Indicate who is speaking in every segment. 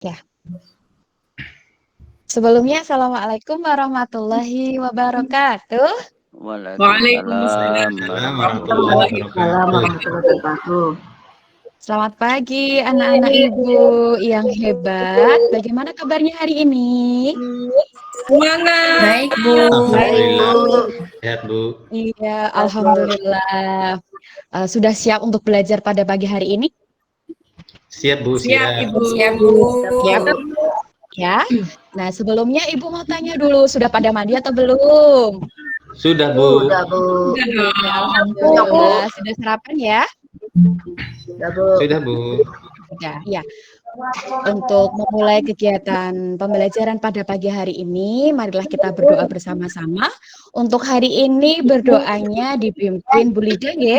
Speaker 1: Ya, sebelumnya Assalamualaikum warahmatullahi wabarakatuh.
Speaker 2: Waalaikumsalam
Speaker 3: Waalaikumsalam warahmatullahi
Speaker 2: warahmatullahi
Speaker 4: Waalaikumsalam
Speaker 3: wabarakatuh.
Speaker 4: warahmatullahi wabarakatuh.
Speaker 1: Selamat pagi anak-anak ibu yang hebat. Bagaimana kabarnya hari ini?
Speaker 2: Semangat.
Speaker 4: Baik, Bu.
Speaker 3: Alhamdulillah.
Speaker 4: Baik, Bu.
Speaker 3: Sehat, Bu.
Speaker 1: Iya, alhamdulillah. Sudah siap untuk belajar pada pagi hari ini?
Speaker 3: Siap, Bu.
Speaker 2: Siap,
Speaker 3: Siap.
Speaker 2: Ibu.
Speaker 4: Siap, Bu.
Speaker 1: Siap, ya. Nah, sebelumnya ibu mau tanya dulu, sudah pada mandi atau belum?
Speaker 3: Sudah, Bu.
Speaker 4: Sudah, Bu.
Speaker 2: Sudah dong.
Speaker 1: Ya, alhamdulillah. Sudah sarapan ya?
Speaker 4: Sudah, Bu.
Speaker 3: Sudah, Bu.
Speaker 1: Sudah, ya. Untuk memulai kegiatan pembelajaran pada pagi hari ini, marilah kita berdoa bersama-sama. Untuk hari ini berdoanya dipimpin Bu Lida, ya.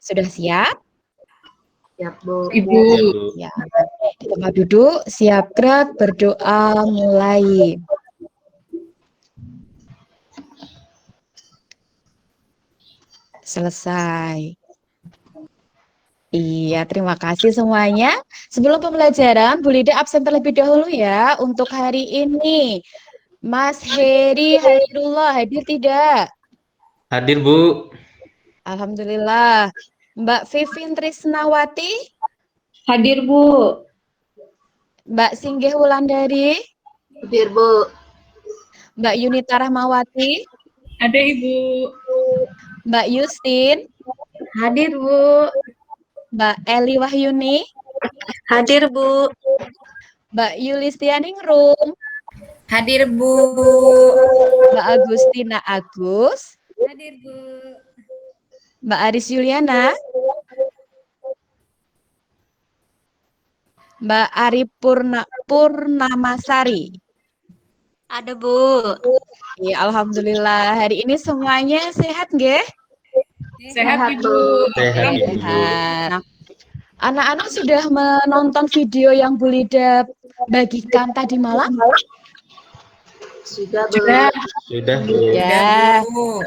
Speaker 1: Sudah siap?
Speaker 4: Siap, Bu.
Speaker 2: Ibu.
Speaker 3: Siap, Bu.
Speaker 1: Ya. Di tempat duduk, siap gerak, berdoa mulai. Selesai. Iya, terima kasih semuanya. Sebelum pembelajaran, Bu Lida absen terlebih dahulu ya untuk hari ini. Mas Heri Hairullah hadir tidak?
Speaker 3: Hadir, Bu.
Speaker 1: Alhamdulillah. Mbak Vivin Trisnawati,
Speaker 2: Hadir, Bu.
Speaker 1: Mbak Singgih Wulandari,
Speaker 4: Hadir, Bu.
Speaker 1: Mbak Yunita Rahmawati,
Speaker 2: Ada, Ibu.
Speaker 1: Mbak Yustin,
Speaker 4: Hadir, Bu.
Speaker 1: Mbak Eli Wahyuni,
Speaker 4: Hadir, Bu.
Speaker 1: Mbak Yulistianingrum,
Speaker 4: Hadir, Bu.
Speaker 1: Mbak Agustina Agus,
Speaker 4: Hadir, Bu.
Speaker 1: Mbak Aris Yuliana, Mbak Ari Purnamasari.
Speaker 4: Ada, Bu.
Speaker 1: Ya, alhamdulillah. Hari ini semuanya sehat, nggih?
Speaker 2: Sehat, Ibu.
Speaker 3: Sehat, Ibu.
Speaker 1: Sehat. Nah, anak-anak sudah menonton video yang Bu Lida bagikan tadi malam?
Speaker 4: Sudah, Bu.
Speaker 3: Sudah, Bu.
Speaker 1: Ya.
Speaker 4: Bu.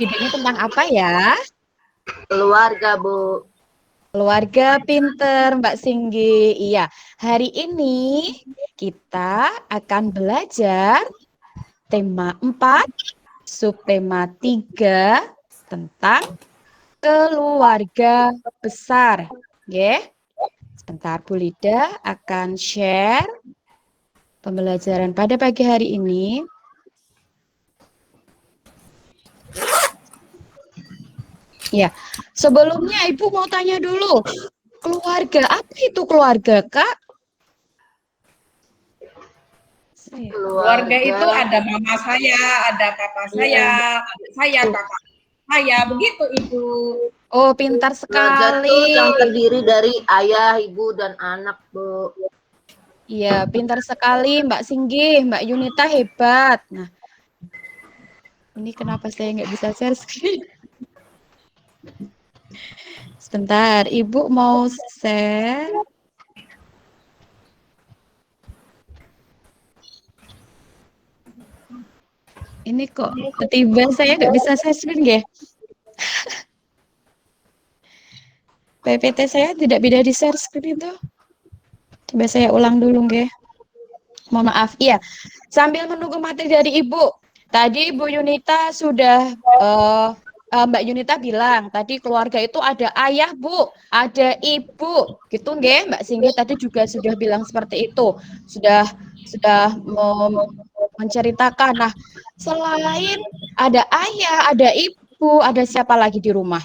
Speaker 1: Videonya tentang apa ya?
Speaker 4: Keluarga, Bu.
Speaker 1: Keluarga pinter, Mbak Singgi. Iya, hari ini kita akan belajar tema 4, subtema 3 tentang keluarga besar. Nggih. Sebentar, Bu Lida akan share pembelajaran pada pagi hari ini. Ya, sebelumnya Ibu mau tanya dulu, keluarga, apa itu keluarga, Kak?
Speaker 2: Keluarga itu ada mama saya, ada papa saya, kakak saya, begitu, Ibu.
Speaker 1: Oh, pintar
Speaker 4: Keluarga itu
Speaker 1: sekali.
Speaker 4: yang terdiri dari ayah, ibu, dan anak, Bu.
Speaker 1: Iya, pintar sekali Mbak Singgih, Mbak Yunita hebat. Nah, ini kenapa saya nggak bisa share screen? Sebentar, Ibu mau share. Ini kok tiba saya nggak bisa share screen, ya? PPT saya tidak bisa di-share screen itu. Coba saya ulang dulu, nggih. Mohon maaf. Iya, sambil menunggu materi dari Ibu. Tadi Bu Yunita sudah Mbak Yunita bilang tadi keluarga itu ada ayah, Bu, ada ibu. Gitu nggih, Mbak Singgi tadi juga sudah bilang seperti itu. Sudah menceritakan. Nah, selain ada ayah, ada ibu, ada siapa lagi di rumah?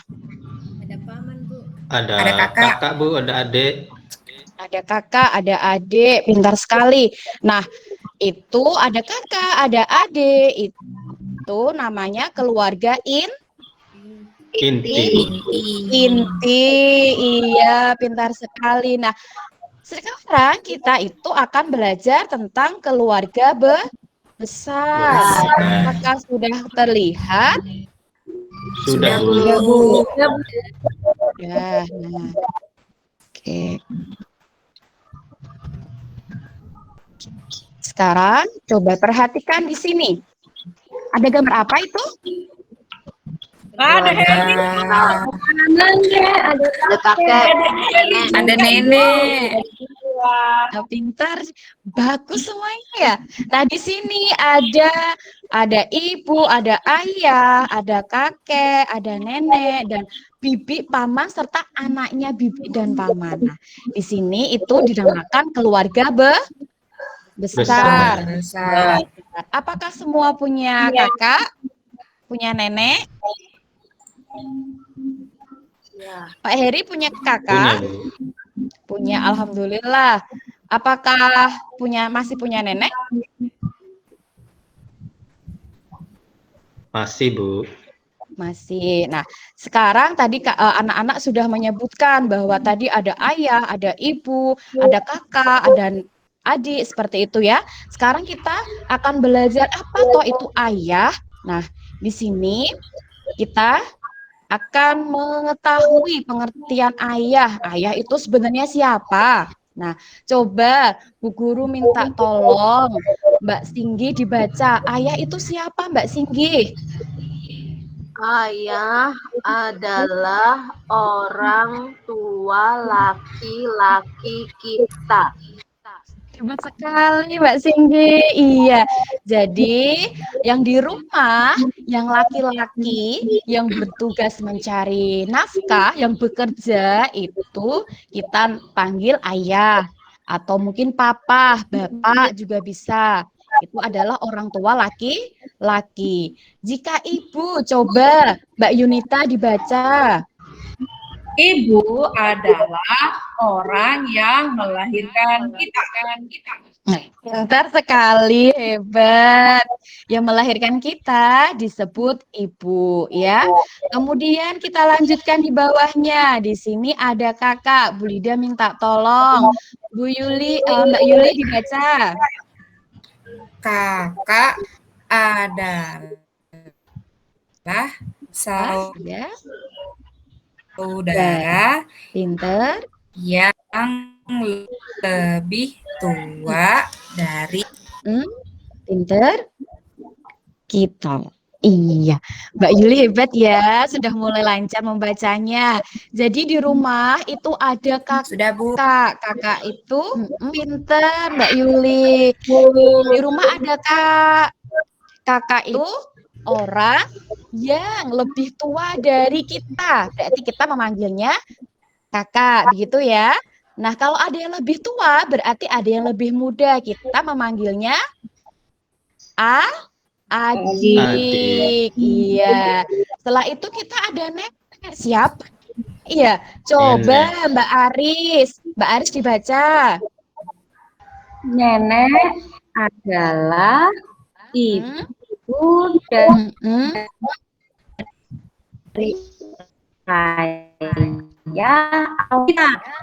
Speaker 4: Ada paman, Bu.
Speaker 3: Ada
Speaker 4: kakak.
Speaker 3: kakak, Bu. Ada adik.
Speaker 1: Ada kakak, ada adik, pintar sekali. Nah, itu ada kakak, ada adik, itu namanya keluarga
Speaker 3: Inti.
Speaker 1: inti. Iya, pintar sekali. Nah, sekarang kita itu akan belajar tentang keluarga besar. Apakah sudah terlihat?
Speaker 3: Sudah, Bu.
Speaker 4: Sudah, Bu.
Speaker 1: Ya, nah. Oke. Sekarang coba perhatikan di sini. Ada gambar apa itu?
Speaker 2: Ada Heri.
Speaker 4: Ada kakek,
Speaker 2: Ada
Speaker 4: ada nenek.
Speaker 1: Nah, pintar, bagus semuanya ya. Nah, di sini ada ibu, ada ayah, ada kakek, ada nenek, dan bibi, paman, serta anaknya bibi dan paman. Nah, di sini itu dinamakan keluarga besar.
Speaker 2: Besar.
Speaker 1: Ya. Apakah semua punya kakak, punya nenek?
Speaker 4: Ya.
Speaker 1: Pak Heri punya
Speaker 3: Punya,
Speaker 1: kakak?
Speaker 3: Bu.
Speaker 1: Punya, alhamdulillah. Apakah masih punya nenek?
Speaker 3: Masih, Bu.
Speaker 1: Masih. Nah, sekarang tadi anak-anak sudah menyebutkan bahwa tadi ada ayah, ada ibu, ada kakak, ada adik, seperti itu ya. Sekarang kita akan belajar apa toh itu ayah. Nah, di sini kita akan mengetahui pengertian ayah. Ayah itu sebenarnya siapa? Nah, coba Bu Guru minta tolong Mbak Singgi dibaca. Ayah itu siapa, Mbak Singgi?
Speaker 4: Ayah adalah orang tua laki-laki kita.
Speaker 1: Hebat sekali Mbak Singgi. Iya. Jadi yang di rumah, yang laki-laki yang bertugas mencari nafkah, yang bekerja itu kita panggil ayah atau mungkin papa, bapak juga bisa. Itu adalah orang tua laki-laki. Jika ibu, coba Mbak Yunita dibaca.
Speaker 2: Ibu adalah orang yang melahirkan kita.
Speaker 1: Pintar sekali, hebat. Yang melahirkan kita disebut ibu, ya. Kemudian kita lanjutkan di bawahnya. Di sini ada kakak. Bu Lida minta tolong. Mbak Yuli dibaca.
Speaker 2: Kakak adalah
Speaker 1: Ya,
Speaker 2: saudara
Speaker 1: pintar.
Speaker 2: yang lebih tua dari
Speaker 1: Pintar. Kita. Iya, Mbak Yuli hebat ya, sudah mulai lancar membacanya. Jadi di rumah itu ada
Speaker 2: sudah Bu.
Speaker 1: kakak itu pinter Mbak Yuli. Di rumah ada kakak itu orang yang lebih tua dari kita. Berarti kita memanggilnya kakak, begitu ya. Nah, kalau ada yang lebih tua, berarti ada yang lebih muda. Kita memanggilnya adik. Iya. Setelah itu kita ada nenek. Siapa? Iya. Coba
Speaker 3: Nenek.
Speaker 1: Mbak Aris. Mbak Aris dibaca.
Speaker 5: Nenek adalah ibu
Speaker 1: Mm-mm.
Speaker 5: dari ayah.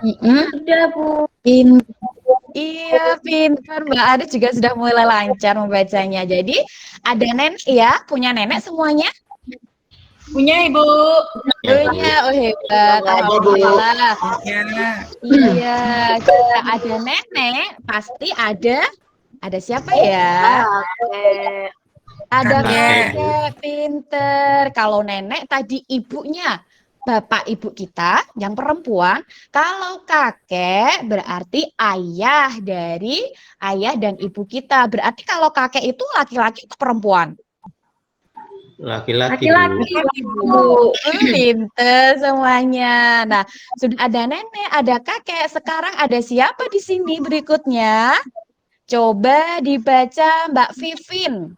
Speaker 1: Mm-mm.
Speaker 5: Sudah Bu.
Speaker 1: Iya, pintar. Mbak Aris juga sudah mulai lancar membacanya. Jadi, ada nenek ya? Punya nenek semuanya?
Speaker 2: Punya Ibu.
Speaker 1: Punya, oh hebat. Alhamdulillah.
Speaker 2: Ya.
Speaker 1: Iya, jika ada nenek, pasti ada siapa ya?
Speaker 4: Kakek.
Speaker 1: Ada
Speaker 2: Kakek.
Speaker 1: kakek, pinter. Kalau nenek tadi ibunya, bapak ibu kita yang perempuan. Kalau kakek berarti ayah dari ayah dan ibu kita. Berarti kalau kakek itu laki-laki atau perempuan?
Speaker 3: Laki-laki,
Speaker 1: Oh,
Speaker 3: Bu.
Speaker 1: pinter semuanya. Nah, sudah ada nenek, ada kakek. Sekarang ada siapa di sini berikutnya? Coba dibaca Mbak Vivin.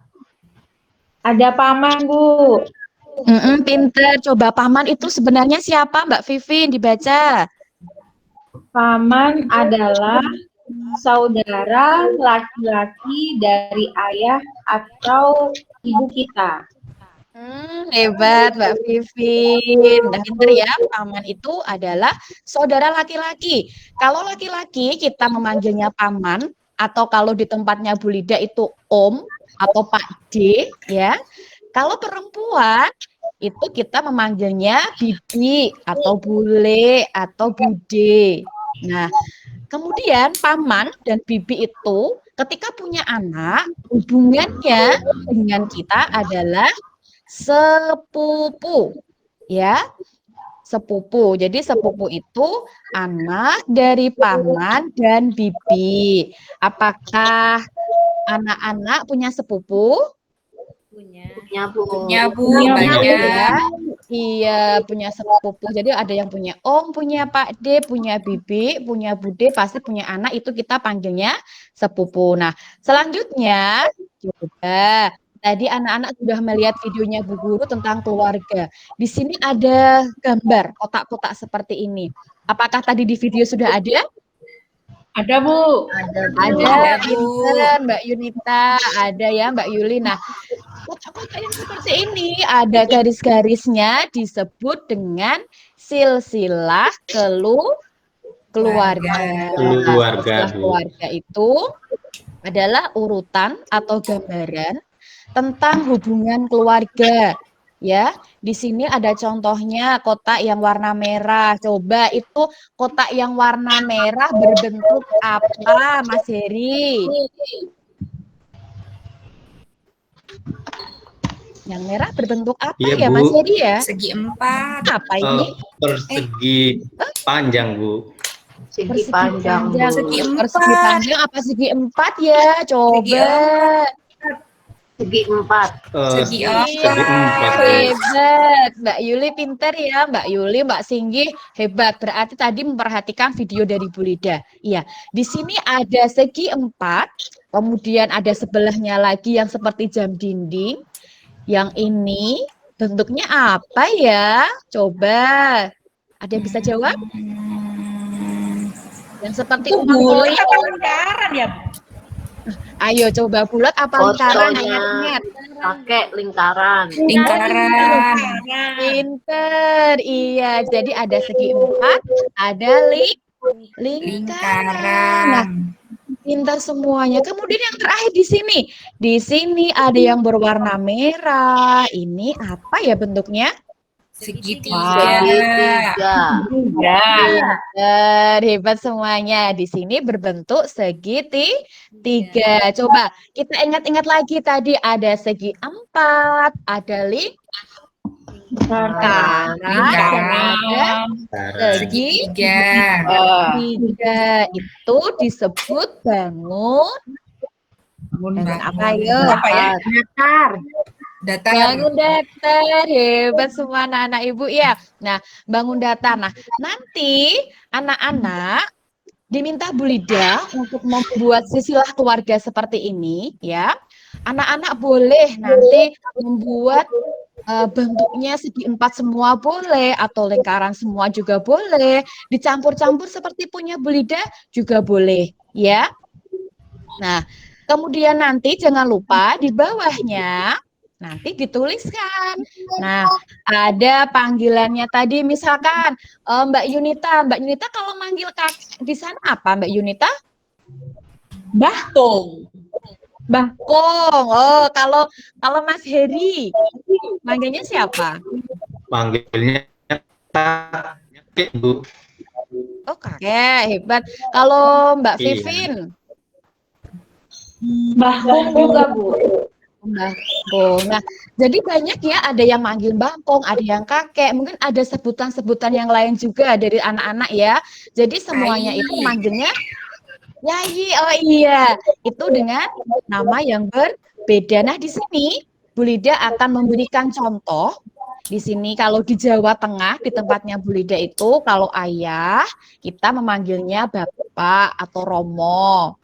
Speaker 5: Ada paman Bu.
Speaker 1: Pinter. Coba paman itu sebenarnya siapa Mbak Vivin? Dibaca.
Speaker 5: Paman adalah saudara laki-laki dari ayah atau ibu kita.
Speaker 1: Hebat Mbak Vivin. Nah, pinter ya. Paman itu adalah saudara laki-laki. Kalau laki-laki kita memanggilnya paman, atau kalau di tempatnya Bu Lida itu Om atau Pak D, ya. Kalau perempuan itu kita memanggilnya bibi atau bule atau bude. Nah, kemudian paman dan bibi itu ketika punya anak, hubungannya dengan kita adalah sepupu, ya. sepupu. Jadi sepupu itu anak dari paman dan bibi. Apakah anak-anak punya sepupu?
Speaker 4: Punya, Bu.
Speaker 2: Punya, Bu,
Speaker 5: Punya, Bu.
Speaker 2: banyak.
Speaker 1: Ya, iya punya sepupu. Jadi ada yang punya om, punya Pak D, punya bibi, punya bude, pasti punya anak. Itu kita panggilnya sepupu. Nah, selanjutnya coba tadi anak-anak sudah melihat videonya Bu Guru tentang keluarga. Di sini ada gambar kotak-kotak seperti ini. Apakah tadi di video sudah ada?
Speaker 5: Ada, Bu.
Speaker 4: Ada, Bu.
Speaker 1: Ada,
Speaker 2: Ada, Bu.
Speaker 1: pinter Mbak Yunita, ada ya Mbak Yuli. Nah, kotak-kotak yang seperti ini ada garis-garisnya disebut dengan silsilah keluarga.
Speaker 3: Keluarga,
Speaker 1: Silsilah
Speaker 3: Bu.
Speaker 1: keluarga itu adalah urutan atau gambaran tentang hubungan keluarga. Ya, di sini ada contohnya kotak yang warna merah. Coba itu kotak yang warna merah berbentuk apa, Mas Heri? Yang merah berbentuk apa
Speaker 3: Iya,
Speaker 1: ya,
Speaker 3: Bu.
Speaker 1: Mas Heri ya?
Speaker 2: Segi 4.
Speaker 1: Apa ini?
Speaker 3: Persegi panjang, Bu.
Speaker 4: Segi
Speaker 1: Persegi
Speaker 4: panjang, Bu.
Speaker 2: Segi
Speaker 1: Persegi
Speaker 2: 4.
Speaker 1: panjang apa segi 4 ya? Coba.
Speaker 4: Segi 4.
Speaker 2: Segi
Speaker 1: Iya,
Speaker 3: Segi 4, Bu.
Speaker 1: hebat. Mbak Yuli pinter ya, Mbak Yuli, Mbak Singgi hebat. Berarti tadi memperhatikan video dari Bu Lida. Iya, di sini ada segi 4, kemudian ada sebelahnya lagi yang seperti jam dinding. Yang ini bentuknya apa ya? Coba. Ada yang bisa jawab? Yang seperti
Speaker 2: Itu
Speaker 1: ulang
Speaker 2: bulat
Speaker 1: koin.
Speaker 2: apa lingkaran ya, Bu?
Speaker 1: Ayo coba bulat apa lingkaran?
Speaker 4: Fotonya
Speaker 1: Ingat-ingat.
Speaker 4: pakai lingkaran.
Speaker 2: Lingkaran.
Speaker 1: Pinter, iya. Jadi ada segi 4, ada lingkaran. Nah,
Speaker 2: Lingkaran.
Speaker 1: pintar semuanya. Kemudian yang terakhir di sini. Di sini ada yang berwarna merah. Ini apa ya bentuknya?
Speaker 2: Segitiga.
Speaker 4: Segitiga.
Speaker 1: Pintar, hebat semuanya. Di sini berbentuk segitiga. Coba kita ingat-ingat lagi tadi ada segi 4, ada lingkaran, dan ada
Speaker 2: Segitiga.
Speaker 1: segitiga. Itu disebut bangun apa ya?
Speaker 2: Apa ya? Datar.
Speaker 1: Bangun datar, hebat semua anak-anak ibu ya. Nah, bangun datar. Nah, nanti anak-anak diminta Bu Lida untuk membuat silsilah keluarga seperti ini, ya. Anak-anak boleh nanti membuat bentuknya segi 4 semua boleh, atau lingkaran semua juga boleh, dicampur-campur seperti punya Bu Lida juga boleh, ya. Nah, kemudian nanti jangan lupa di bawahnya nanti dituliskan. Nah, ada panggilannya tadi misalkan Mbak Yunita. Mbak Yunita kalau manggil kakak di sana apa Mbak Yunita?
Speaker 5: Bahkong.
Speaker 1: Bahkong. Oh, kalau Mas Heri manggilnya siapa?
Speaker 3: Panggilnya kakek, Bu.
Speaker 1: Oh, kakek, hebat. Kalau Mbak
Speaker 3: Iya.
Speaker 1: Vivin?
Speaker 5: Bahkong juga, Bu.
Speaker 1: Bangkong. Nah, jadi banyak ya, ada yang manggil bangkong, ada yang kakek, mungkin ada sebutan-sebutan yang lain juga dari anak-anak ya. Jadi semuanya
Speaker 2: Yai.
Speaker 1: itu manggilnya Yai. Oh iya, itu dengan nama yang berbeda. Nah, di sini Bu Lida akan memberikan contoh. Di sini kalau di Jawa Tengah, di tempatnya Bu Lida itu, kalau ayah, kita memanggilnya Bapak atau Romo.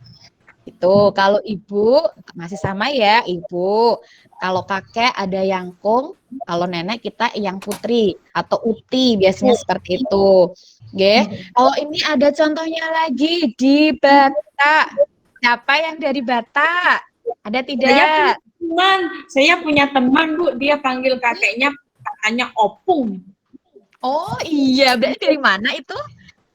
Speaker 1: Itu kalau ibu masih sama ya, ibu. Kalau kakek ada Yangkung, kalau nenek kita Yang Putri atau Uti, biasanya seperti itu. Oke. Kalau ini ada contohnya lagi di Batak. Siapa yang dari Batak? Ada tidak?
Speaker 5: Saya punya teman, Bu, dia panggil kakeknya katanya Opung.
Speaker 1: Oh iya, berarti dari mana itu?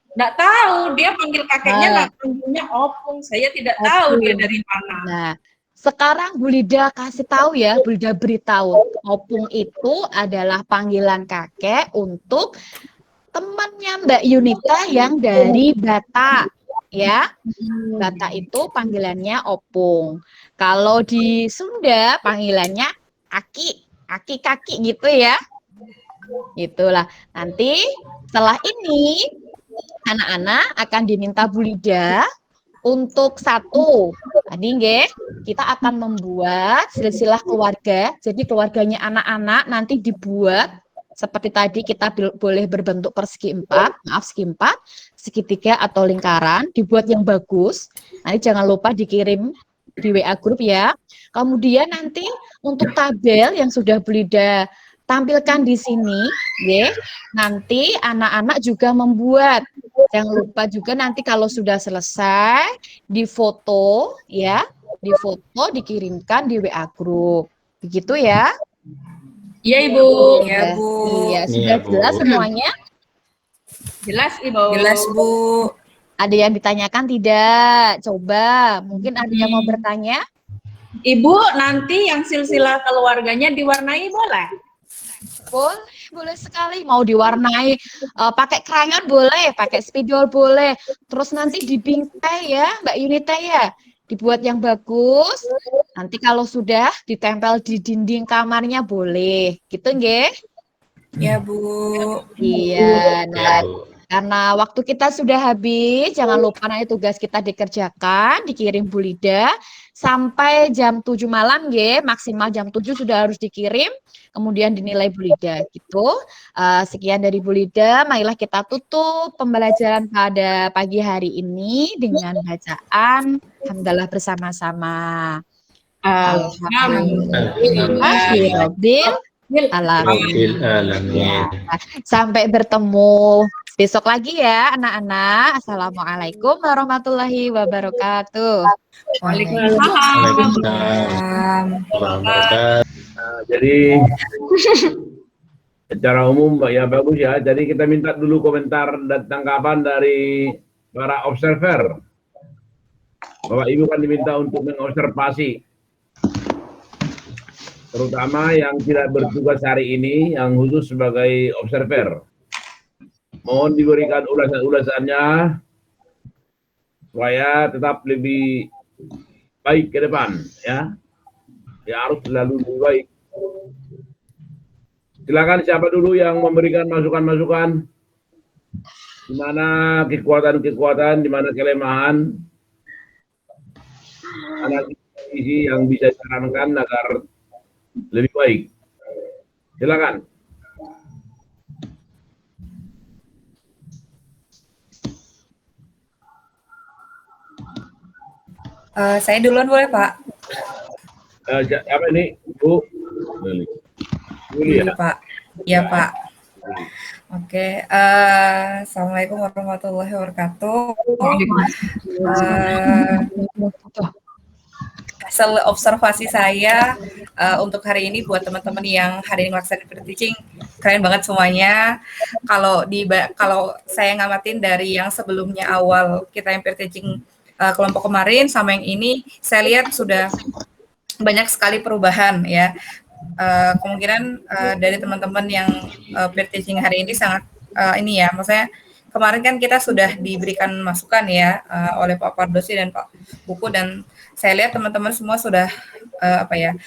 Speaker 5: Nggak tahu, dia panggil kakeknya
Speaker 1: Ah.
Speaker 5: nggak panggilnya Opung. Saya tidak tahu
Speaker 1: Opung.
Speaker 5: dia dari mana.
Speaker 1: Nah, sekarang Bu Lida kasih tahu ya, Bu Lida beritahu. Opung itu adalah panggilan kakek untuk temannya Mbak Yunita yang dari Batak. Ya, Batak itu panggilannya Opung. Kalau di Sunda panggilannya Aki, Aki kaki gitu ya. Itulah. Nanti setelah ini anak-anak akan diminta Bu Lida untuk satu. Tadi nggih, kita akan membuat silsilah keluarga. Jadi keluarganya anak-anak nanti dibuat seperti tadi kita boleh berbentuk persegi 4, maaf segi 4, segitiga atau lingkaran, dibuat yang bagus. Nanti jangan lupa dikirim di WA grup ya. Kemudian nanti untuk tabel yang sudah Bu Lida tampilkan di sini, ya. Nanti anak-anak juga membuat. Jangan lupa juga nanti kalau sudah selesai difoto ya, difoto dikirimkan di WA grup. Begitu ya.
Speaker 2: Iya, Ibu.
Speaker 5: Iya, Bu.
Speaker 1: Iya,
Speaker 3: Iya,
Speaker 1: sudah
Speaker 3: Bu.
Speaker 1: jelas semuanya?
Speaker 2: Jelas, Ibu.
Speaker 5: Jelas, Bu.
Speaker 1: Ada yang ditanyakan tidak? Coba, mungkin ada yang mau bertanya?
Speaker 2: Ibu, nanti yang silsilah keluarganya diwarnai boleh?
Speaker 1: Boleh, boleh sekali. Mau diwarnai pakai krayon boleh, pakai spidol boleh. Terus nanti dibingkai ya, Mbak Yunita ya. Dibuat yang bagus. Nanti kalau sudah ditempel di dinding kamarnya boleh. Gitu nggih?
Speaker 5: Ya, Bu.
Speaker 1: Iya. Nah,
Speaker 3: Ya, Bu.
Speaker 1: karena waktu kita sudah habis, jangan lupa nanti tugas kita dikerjakan, dikirim Bu Lida sampai jam 7 malam ya, maksimal jam 7 sudah harus dikirim, kemudian dinilai Bu Lida gitu. Sekian dari Bu Lida, marilah kita tutup pembelajaran pada pagi hari ini dengan bacaan Alhamdulillah bersama-sama. Alhamdulillahirabbil alamin.
Speaker 3: Rabbil alamin.
Speaker 1: Sampai bertemu besok lagi ya anak-anak. Assalamualaikum warahmatullahi wabarakatuh.
Speaker 3: Waalaikumsalam. Waalaikumsalam.
Speaker 6: Jadi secara umum ya bagus ya. Jadi kita minta dulu komentar dan tanggapan dari para observer. Bapak Ibu kan diminta untuk mengobservasi, terutama yang tidak bertugas hari ini, yang khusus sebagai observer. Mohon diberikan ulasan-ulasannya supaya tetap lebih baik ke depan ya. Ya harus selalu lebih baik. Silakan siapa dulu yang memberikan masukan-masukan, di mana kekuatan-kekuatan, di mana kelemahan, analisis yang bisa disarankan agar lebih baik. Silakan.
Speaker 5: Saya duluan boleh, Pak?
Speaker 6: Apa ini, Bu? Juli ya?
Speaker 5: Pak. Iya, Pak. Oke, Assalamualaikum warahmatullahi wabarakatuh. Hasil observasi saya untuk hari ini buat teman-teman yang hari ini melaksanakan peer teaching, keren banget semuanya. Kalau saya ngamatin dari yang sebelumnya awal kita yang peer teaching kelompok kemarin sama yang ini, saya lihat sudah banyak sekali perubahan ya. Kemungkinan dari teman-teman yang peer teaching hari ini sangat ini ya, maksudnya kemarin kan kita sudah diberikan masukan ya oleh Pak Pardosi dan Pak Buku, dan saya lihat teman-teman semua sudah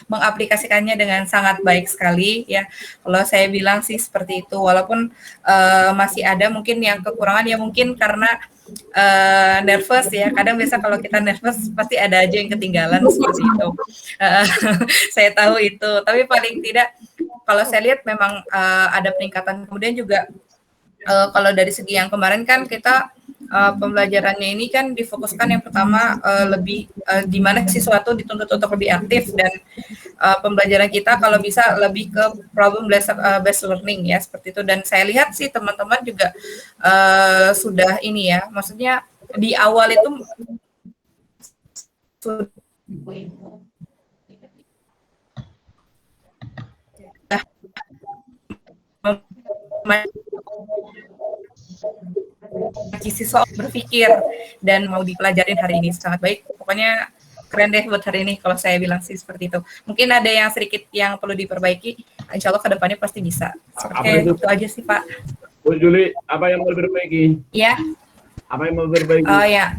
Speaker 5: mengaplikasikannya dengan sangat baik sekali ya. Kalau saya bilang sih seperti itu, walaupun masih ada mungkin yang kekurangan ya, mungkin karena nervous ya. Kadang biasa kalau kita nervous pasti ada aja yang ketinggalan seperti itu. Saya tahu itu, tapi paling tidak kalau saya lihat memang ada peningkatan. Kemudian juga kalau dari segi yang kemarin kan kita pembelajarannya ini kan difokuskan yang pertama lebih di mana siswa itu dituntut untuk lebih aktif, dan pembelajaran kita kalau bisa lebih ke problem based learning ya, seperti itu. Dan saya lihat sih teman-teman juga sudah ini ya, maksudnya di awal itu sudah siswa berpikir dan mau dipelajarin hari ini sangat baik. Pokoknya keren deh buat hari ini kalau saya bilang sih seperti itu. Mungkin ada yang sedikit yang perlu diperbaiki, insya Allah kedepannya pasti bisa. Oke, itu aja sih Pak.
Speaker 6: Bu Juli, apa yang mau diperbaiki?
Speaker 5: Ya.
Speaker 6: Apa yang mau diperbaiki?
Speaker 5: Oh ya,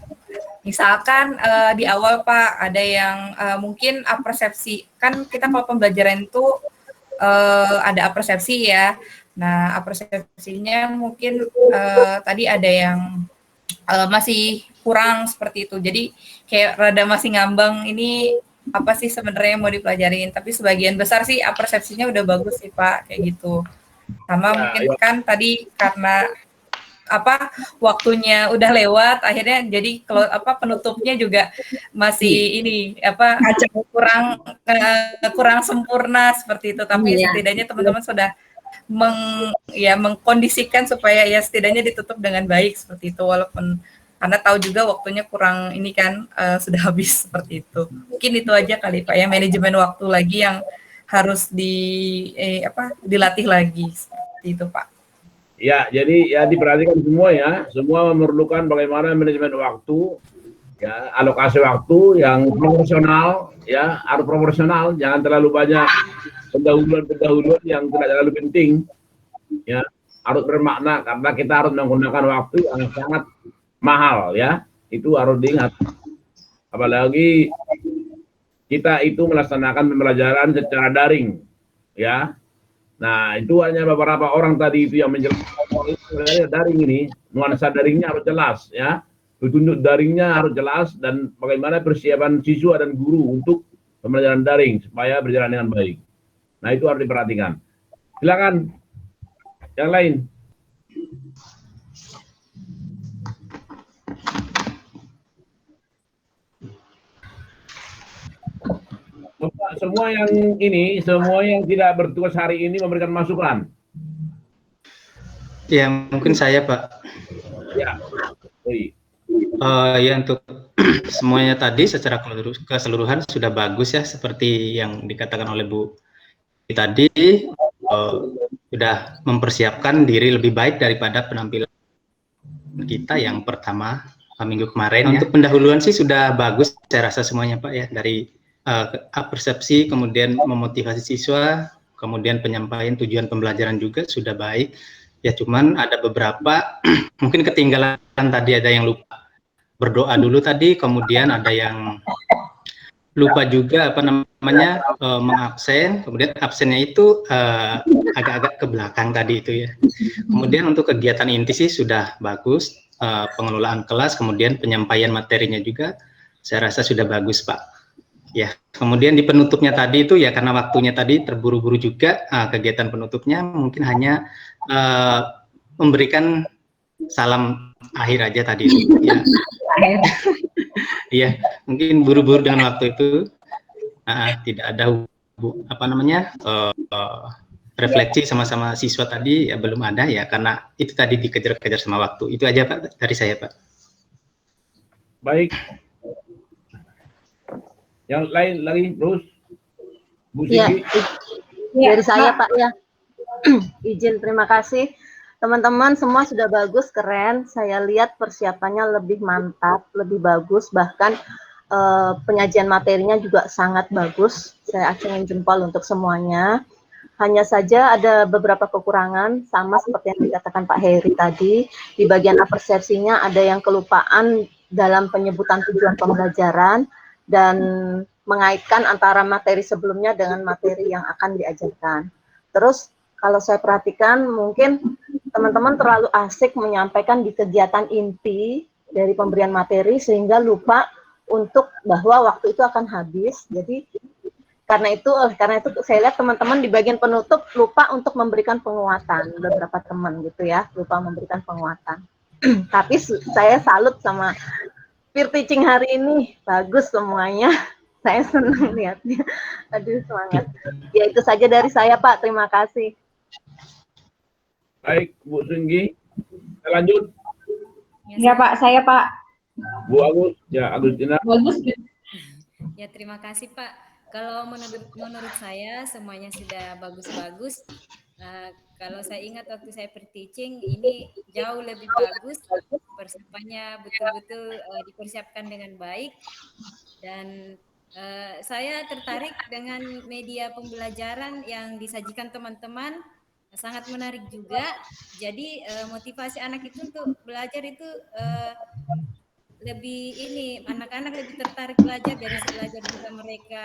Speaker 5: misalkan di awal Pak ada yang mungkin persepsi, kan kita kalau pembelajaran itu ada persepsi ya. Nah, persepsinya mungkin tadi ada yang masih kurang seperti itu. Jadi kayak rada masih ngambang ini apa sih sebenarnya yang mau dipelajarin. Tapi sebagian besar sih persepsinya udah bagus sih Pak, kayak gitu. Sama mungkin kan tadi karena apa waktunya udah lewat akhirnya jadi kalau penutupnya juga masih ini kurang sempurna seperti itu, tapi setidaknya teman-teman sudah mengkondisikan supaya ya setidaknya ditutup dengan baik seperti itu, walaupun karena tahu juga waktunya kurang ini kan sudah habis seperti itu. Mungkin itu aja kali Pak ya, manajemen waktu lagi yang harus dilatih lagi seperti itu Pak.
Speaker 6: Ya, jadi ya diperhatikan semua ya, semua memerlukan bagaimana manajemen waktu, ya alokasi waktu yang proporsional, ya harus proporsional, jangan terlalu banyak pendahuluan yang tidak terlalu penting, ya harus bermakna karena kita harus menggunakan waktu yang sangat mahal, ya itu harus diingat. Apalagi kita itu melaksanakan pembelajaran secara daring, ya. Nah, itu hanya beberapa orang tadi itu yang menjelaskan daring ini, nuansa daringnya harus jelas, ya. Petunjuk daringnya harus jelas dan bagaimana persiapan siswa dan guru untuk pembelajaran daring supaya berjalan dengan baik. Nah, itu harus diperhatikan. Silakan yang lain. Semua yang tidak bertugas hari ini memberikan masukan.
Speaker 3: Ya, mungkin saya, Pak.
Speaker 6: Ya.
Speaker 3: Ya, untuk semuanya tadi secara keseluruhan sudah bagus ya, seperti yang dikatakan oleh Bu tadi, sudah mempersiapkan diri lebih baik daripada penampilan kita yang pertama minggu kemarin. Untuk pendahuluan sih sudah bagus, saya rasa semuanya Pak ya, dari persepsi, kemudian memotivasi siswa, kemudian penyampaian tujuan pembelajaran juga sudah baik. Ya cuman ada beberapa mungkin ketinggalan tadi, ada yang lupa berdoa dulu tadi, kemudian ada yang lupa juga mengabsen, kemudian absennya itu agak-agak ke belakang tadi itu ya. Kemudian untuk kegiatan inti sih sudah bagus, pengelolaan kelas, kemudian penyampaian materinya juga saya rasa sudah bagus Pak. Ya, kemudian di penutupnya tadi itu ya karena waktunya tadi terburu-buru juga, kegiatan penutupnya mungkin hanya memberikan salam akhir aja tadi itu. Ya. Iya, mungkin buru-buru dengan waktu itu, tidak ada refleksi sama-sama siswa tadi ya belum ada ya karena itu tadi dikejar-kejar sama waktu. Itu aja Pak dari saya Pak.
Speaker 6: Baik. Yang lain lagi terus, Bu
Speaker 4: Ya,
Speaker 6: Sigi.
Speaker 4: dari saya Pak ya. Izin, terima kasih. Teman-teman semua sudah bagus, keren. Saya lihat persiapannya lebih mantap, lebih bagus. Bahkan penyajian materinya juga sangat bagus. Saya acungin jempol untuk semuanya. Hanya saja ada beberapa kekurangan, sama seperti yang dikatakan Pak Heri tadi. Di bagian persepsinya ada yang kelupaan dalam penyebutan tujuan pembelajaran dan mengaitkan antara materi sebelumnya dengan materi yang akan diajarkan. Terus kalau saya perhatikan mungkin teman-teman terlalu asik menyampaikan di kegiatan inti dari pemberian materi sehingga lupa untuk bahwa waktu itu akan habis. Jadi karena itu saya lihat teman-teman di bagian penutup lupa untuk memberikan penguatan, beberapa teman gitu ya, lupa memberikan penguatan. Tapi saya salut sama peer teaching hari ini, bagus semuanya. Saya senang lihatnya. Aduh, semangat. Ya itu saja dari saya Pak, terima kasih.
Speaker 6: Baik, Bu Sunggi. Kita lanjut.
Speaker 2: Ya Pak, saya Pak.
Speaker 6: Bu Agus, ya Agustina.
Speaker 2: Bagus.
Speaker 7: Ya terima kasih Pak. Kalau menurut saya semuanya sudah bagus-bagus. Kalau saya ingat waktu saya per-teaching ini jauh lebih bagus, persiapannya betul-betul dipersiapkan dengan baik dan saya tertarik dengan media pembelajaran yang disajikan teman-teman, sangat menarik juga. Jadi motivasi anak itu untuk belajar itu lebih ini anak-anak lebih tertarik belajar dari belajar juga mereka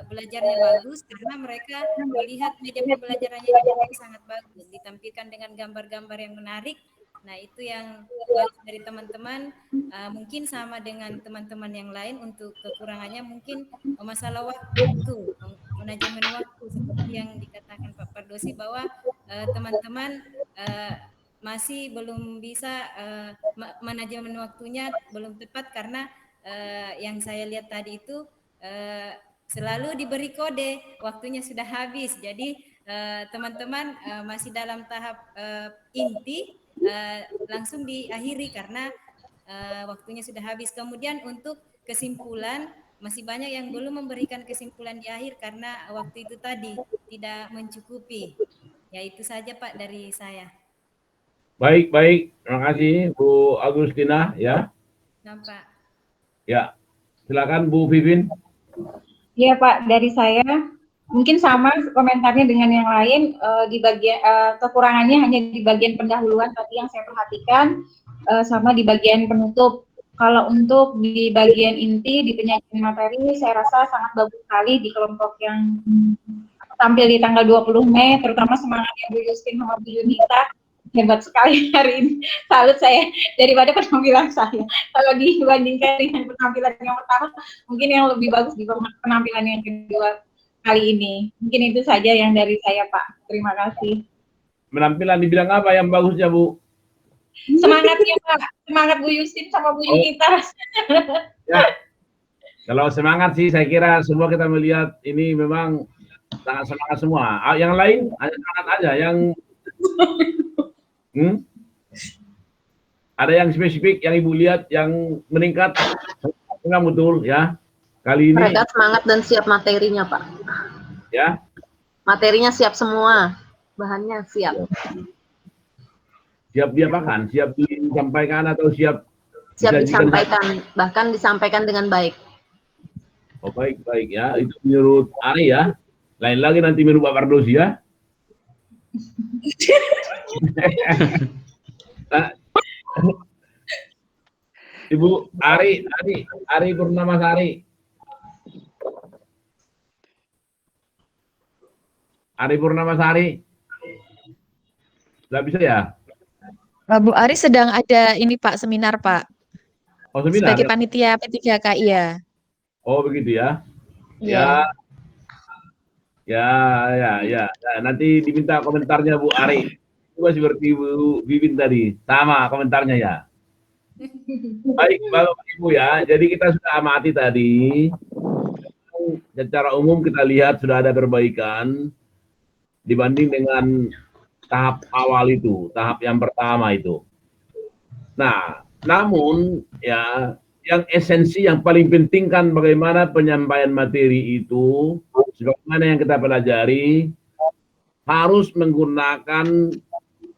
Speaker 7: belajarnya bagus karena mereka melihat media pembelajarannya itu sangat bagus, ditampilkan dengan gambar-gambar yang menarik. Nah, itu yang bagus dari teman-teman. Mungkin sama dengan teman-teman yang lain, untuk kekurangannya mungkin masalah waktu, manajemen waktu seperti yang dikatakan Pak Pardosi bahwa teman-teman masih belum bisa manajemen waktunya belum tepat karena yang saya lihat tadi itu selalu diberi kode waktunya sudah habis. Jadi teman-teman masih dalam tahap inti langsung diakhiri karena waktunya sudah habis. Kemudian untuk kesimpulan masih banyak yang belum memberikan kesimpulan di akhir karena waktu itu tadi tidak mencukupi. Ya itu saja Pak dari saya.
Speaker 6: Baik, baik. Terima kasih Bu Agustina ya.
Speaker 7: Nampak.
Speaker 6: Ya. Silakan Bu Vivin.
Speaker 8: Iya Pak, dari saya mungkin sama komentarnya dengan yang lain, di bagian kekurangannya hanya di bagian pendahuluan tadi yang saya perhatikan, sama di bagian penutup. Kalau untuk di bagian inti di penyajian materi, saya rasa sangat bagus sekali di kelompok yang tampil di tanggal 20 Mei, terutama semangatnya Bu Justin sama Bu Yunita. Hebat sekali hari ini, salut saya daripada penampilan saya. Kalau dibandingkan dengan penampilan yang pertama, mungkin yang lebih bagus di penampilan yang kedua kali ini. Mungkin itu saja yang dari saya Pak, terima kasih.
Speaker 6: Penampilan dibilang apa yang bagusnya Bu?
Speaker 8: Semangatnya Pak, semangat Bu Justin sama Bu Yunita.
Speaker 6: Ya. Kalau semangat sih saya kira semua kita melihat ini memang sangat semangat semua. Yang lain hanya semangat aja, yang ada yang spesifik yang Ibu lihat yang meningkat, enggak betul ya. Kali ini
Speaker 4: mereka semangat dan siap materinya Pak.
Speaker 6: Ya.
Speaker 4: Materinya siap semua, bahannya siap.
Speaker 6: Siap diapakan? Siap disampaikan atau siap
Speaker 4: disampaikan, bahkan disampaikan dengan baik.
Speaker 6: Oh baik, baik ya. Itu menurut Ari ya. Lain lagi nanti menurut Pak Pardosi ya. Ibu Ari Purnamasari. Ari Purnamasari. Tidak bisa ya?
Speaker 1: Bu Ari sedang ada ini Pak, seminar Pak.
Speaker 6: Oh seminar?
Speaker 1: Sebagai panitia P3K, iya.
Speaker 6: Oh begitu ya?
Speaker 1: Iya.
Speaker 6: Ya. Nanti diminta komentarnya Bu Ari. Itu seperti Bu Vivin tadi, sama komentarnya ya. Baik Bapak Ibu ya, jadi kita sudah amati tadi. Secara umum kita lihat sudah ada perbaikan dibanding dengan tahap awal itu, tahap yang pertama itu. Nah, namun ya yang esensi yang paling penting kan bagaimana penyampaian materi itu, sebagaimana yang kita pelajari, harus menggunakan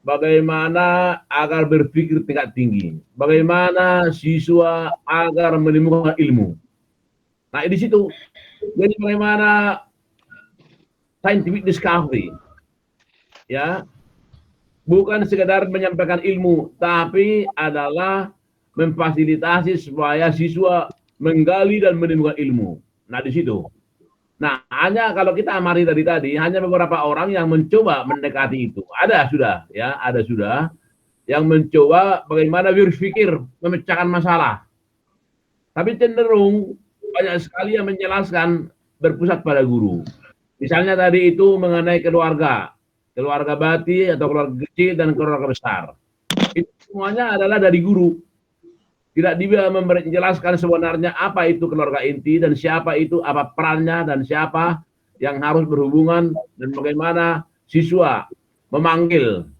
Speaker 6: bagaimana agar berpikir tingkat tinggi, bagaimana siswa agar menemukan ilmu. Nah, di situ, jadi bagaimana scientific discovery, ya, bukan sekedar menyampaikan ilmu, tapi adalah memfasilitasi supaya siswa menggali dan menemukan ilmu. Nah, di situ. Nah, hanya kalau kita amati tadi hanya beberapa orang yang mencoba mendekati itu. Ada sudah yang mencoba bagaimana berpikir memecahkan masalah. Tapi cenderung banyak sekali yang menjelaskan berpusat pada guru. Misalnya tadi itu mengenai keluarga bati atau keluarga kecil dan keluarga besar. Itu semuanya adalah dari guru. Tidak dia menjelaskan sebenarnya apa itu keluarga inti dan siapa itu, apa perannya dan siapa yang harus berhubungan dan bagaimana siswa memanggil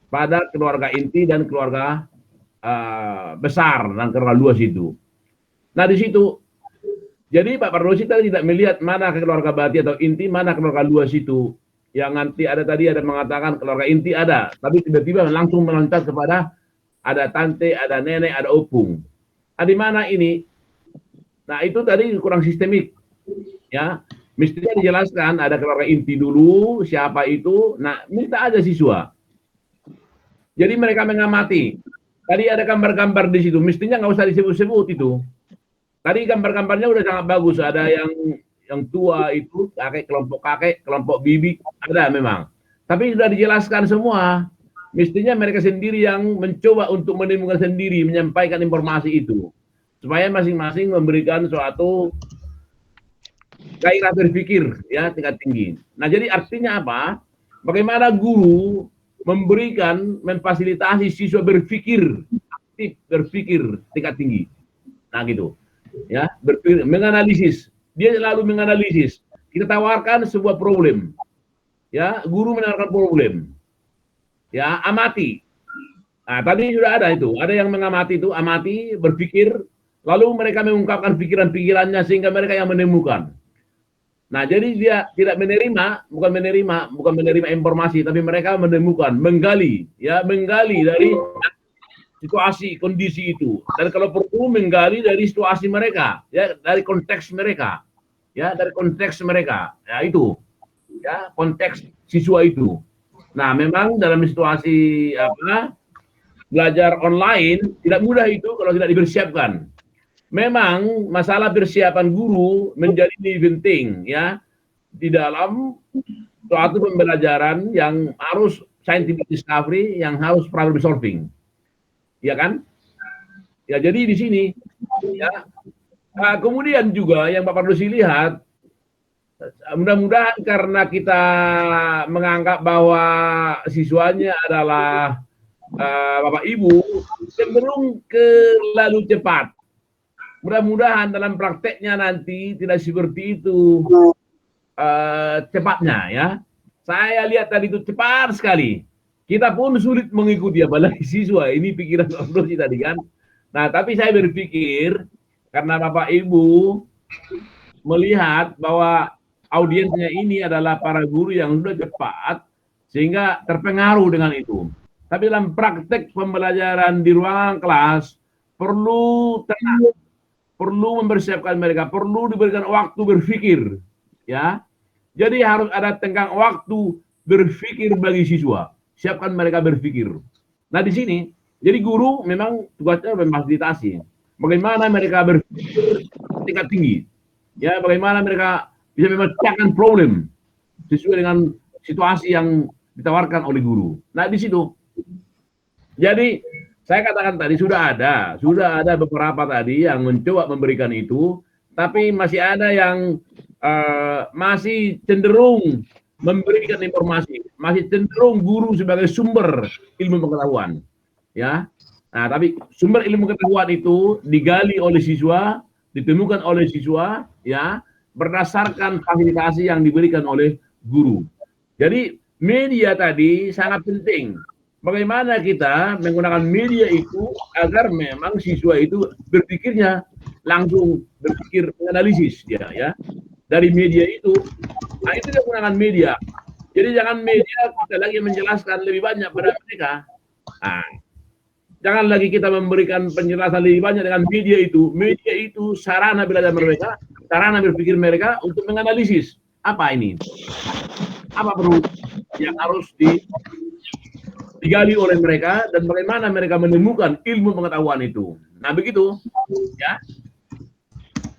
Speaker 6: pada keluarga inti dan keluarga besar dan keluarga luas itu. Nah di situ, jadi Pak Pardosi tadi tidak melihat mana keluarga bati atau inti, mana keluarga luas itu. Yang nanti ada tadi ada mengatakan keluarga inti ada, tapi tiba-tiba langsung meloncat kepada ada tante, ada nenek, ada opung. Nah, di mana ini? Nah, itu tadi kurang sistemik. Ya, mestinya dijelaskan ada keluarga inti dulu, siapa itu. Nah, minta aja siswa. Jadi mereka mengamati Tadi ada gambar-gambar di situ, mestinya nggak usah disebut-sebut itu. Tadi gambar-gambarnya udah sangat bagus. Ada yang tua itu kakek, kelompok bibi, ada memang. Tapi sudah dijelaskan semua. Mestinya mereka sendiri yang mencoba untuk menemukan sendiri, menyampaikan informasi itu. Supaya masing-masing memberikan suatu gairah berpikir ya tingkat tinggi. Nah, jadi artinya apa? Bagaimana guru memfasilitasi siswa berpikir, aktif berpikir tingkat tinggi. Nah, gitu. Ya, berpikir, menganalisis. Dia selalu menganalisis. Kita tawarkan sebuah problem. Ya, guru menawarkan problem. Ya, amati. Nah, tadi sudah ada itu. Ada yang mengamati itu, amati, berpikir, lalu mereka mengungkapkan pikiran-pikirannya sehingga mereka yang menemukan. Nah, jadi dia tidak bukan menerima informasi, tapi mereka menemukan, menggali dari situasi, kondisi itu. Dan kalau perlu menggali dari situasi mereka, ya, dari konteks mereka. Ya, dari konteks mereka. Ya, itu. Ya, konteks siswa itu. Nah, memang dalam situasi belajar online tidak mudah itu kalau tidak dipersiapkan. Memang masalah persiapan guru menjadi penting ya di dalam suatu pembelajaran yang harus scientific discovery, yang harus problem solving, ya kan? Ya, jadi di sini ya. Nah, kemudian juga yang Bapak Lucy lihat, mudah-mudahan karena kita menganggap bahwa siswanya adalah Bapak Ibu cenderung terlalu cepat. Mudah-mudahan dalam prakteknya nanti tidak seperti itu cepatnya ya. Saya lihat tadi itu cepat sekali. Kita pun sulit mengikuti apalagi siswa. Ini pikiran Om Rosi tadi kan. Nah, tapi saya berpikir karena Bapak Ibu melihat bahwa audiensnya ini adalah para guru yang sudah cepat sehingga terpengaruh dengan itu. Tapi dalam praktek pembelajaran di ruangan kelas perlu tenang. Perlu mempersiapkan mereka, perlu diberikan waktu berpikir, ya. Jadi harus ada tenggang waktu berpikir bagi siswa. Siapkan mereka berpikir. Nah, di sini, jadi guru memang tugasnya memfasilitasi. Bagaimana mereka berpikir tingkat tinggi, ya. Bagaimana mereka bisa memecahkan problem sesuai dengan situasi yang ditawarkan oleh guru. Nah, di situ. Jadi saya katakan tadi sudah ada beberapa tadi yang mencoba memberikan itu, tapi masih ada yang masih cenderung memberikan informasi, masih cenderung guru sebagai sumber ilmu pengetahuan, ya. Nah, tapi sumber ilmu pengetahuan itu digali oleh siswa, ditemukan oleh siswa, ya, berdasarkan fasilitasi yang diberikan oleh guru. Jadi media tadi sangat penting. Bagaimana kita menggunakan media itu agar memang siswa itu berpikirnya langsung berpikir menganalisis ya dari media itu. Nah, itu dia menggunakan media. Jadi jangan media kita lagi menjelaskan lebih banyak pada mereka. Nah, jangan lagi kita memberikan penjelasan lebih banyak dengan media itu. Media itu sarana belajar mereka, sarana berpikir mereka untuk menganalisis apa ini, apa perlu yang harus digali oleh mereka dan bagaimana mereka menemukan ilmu pengetahuan itu. Nah, begitu ya.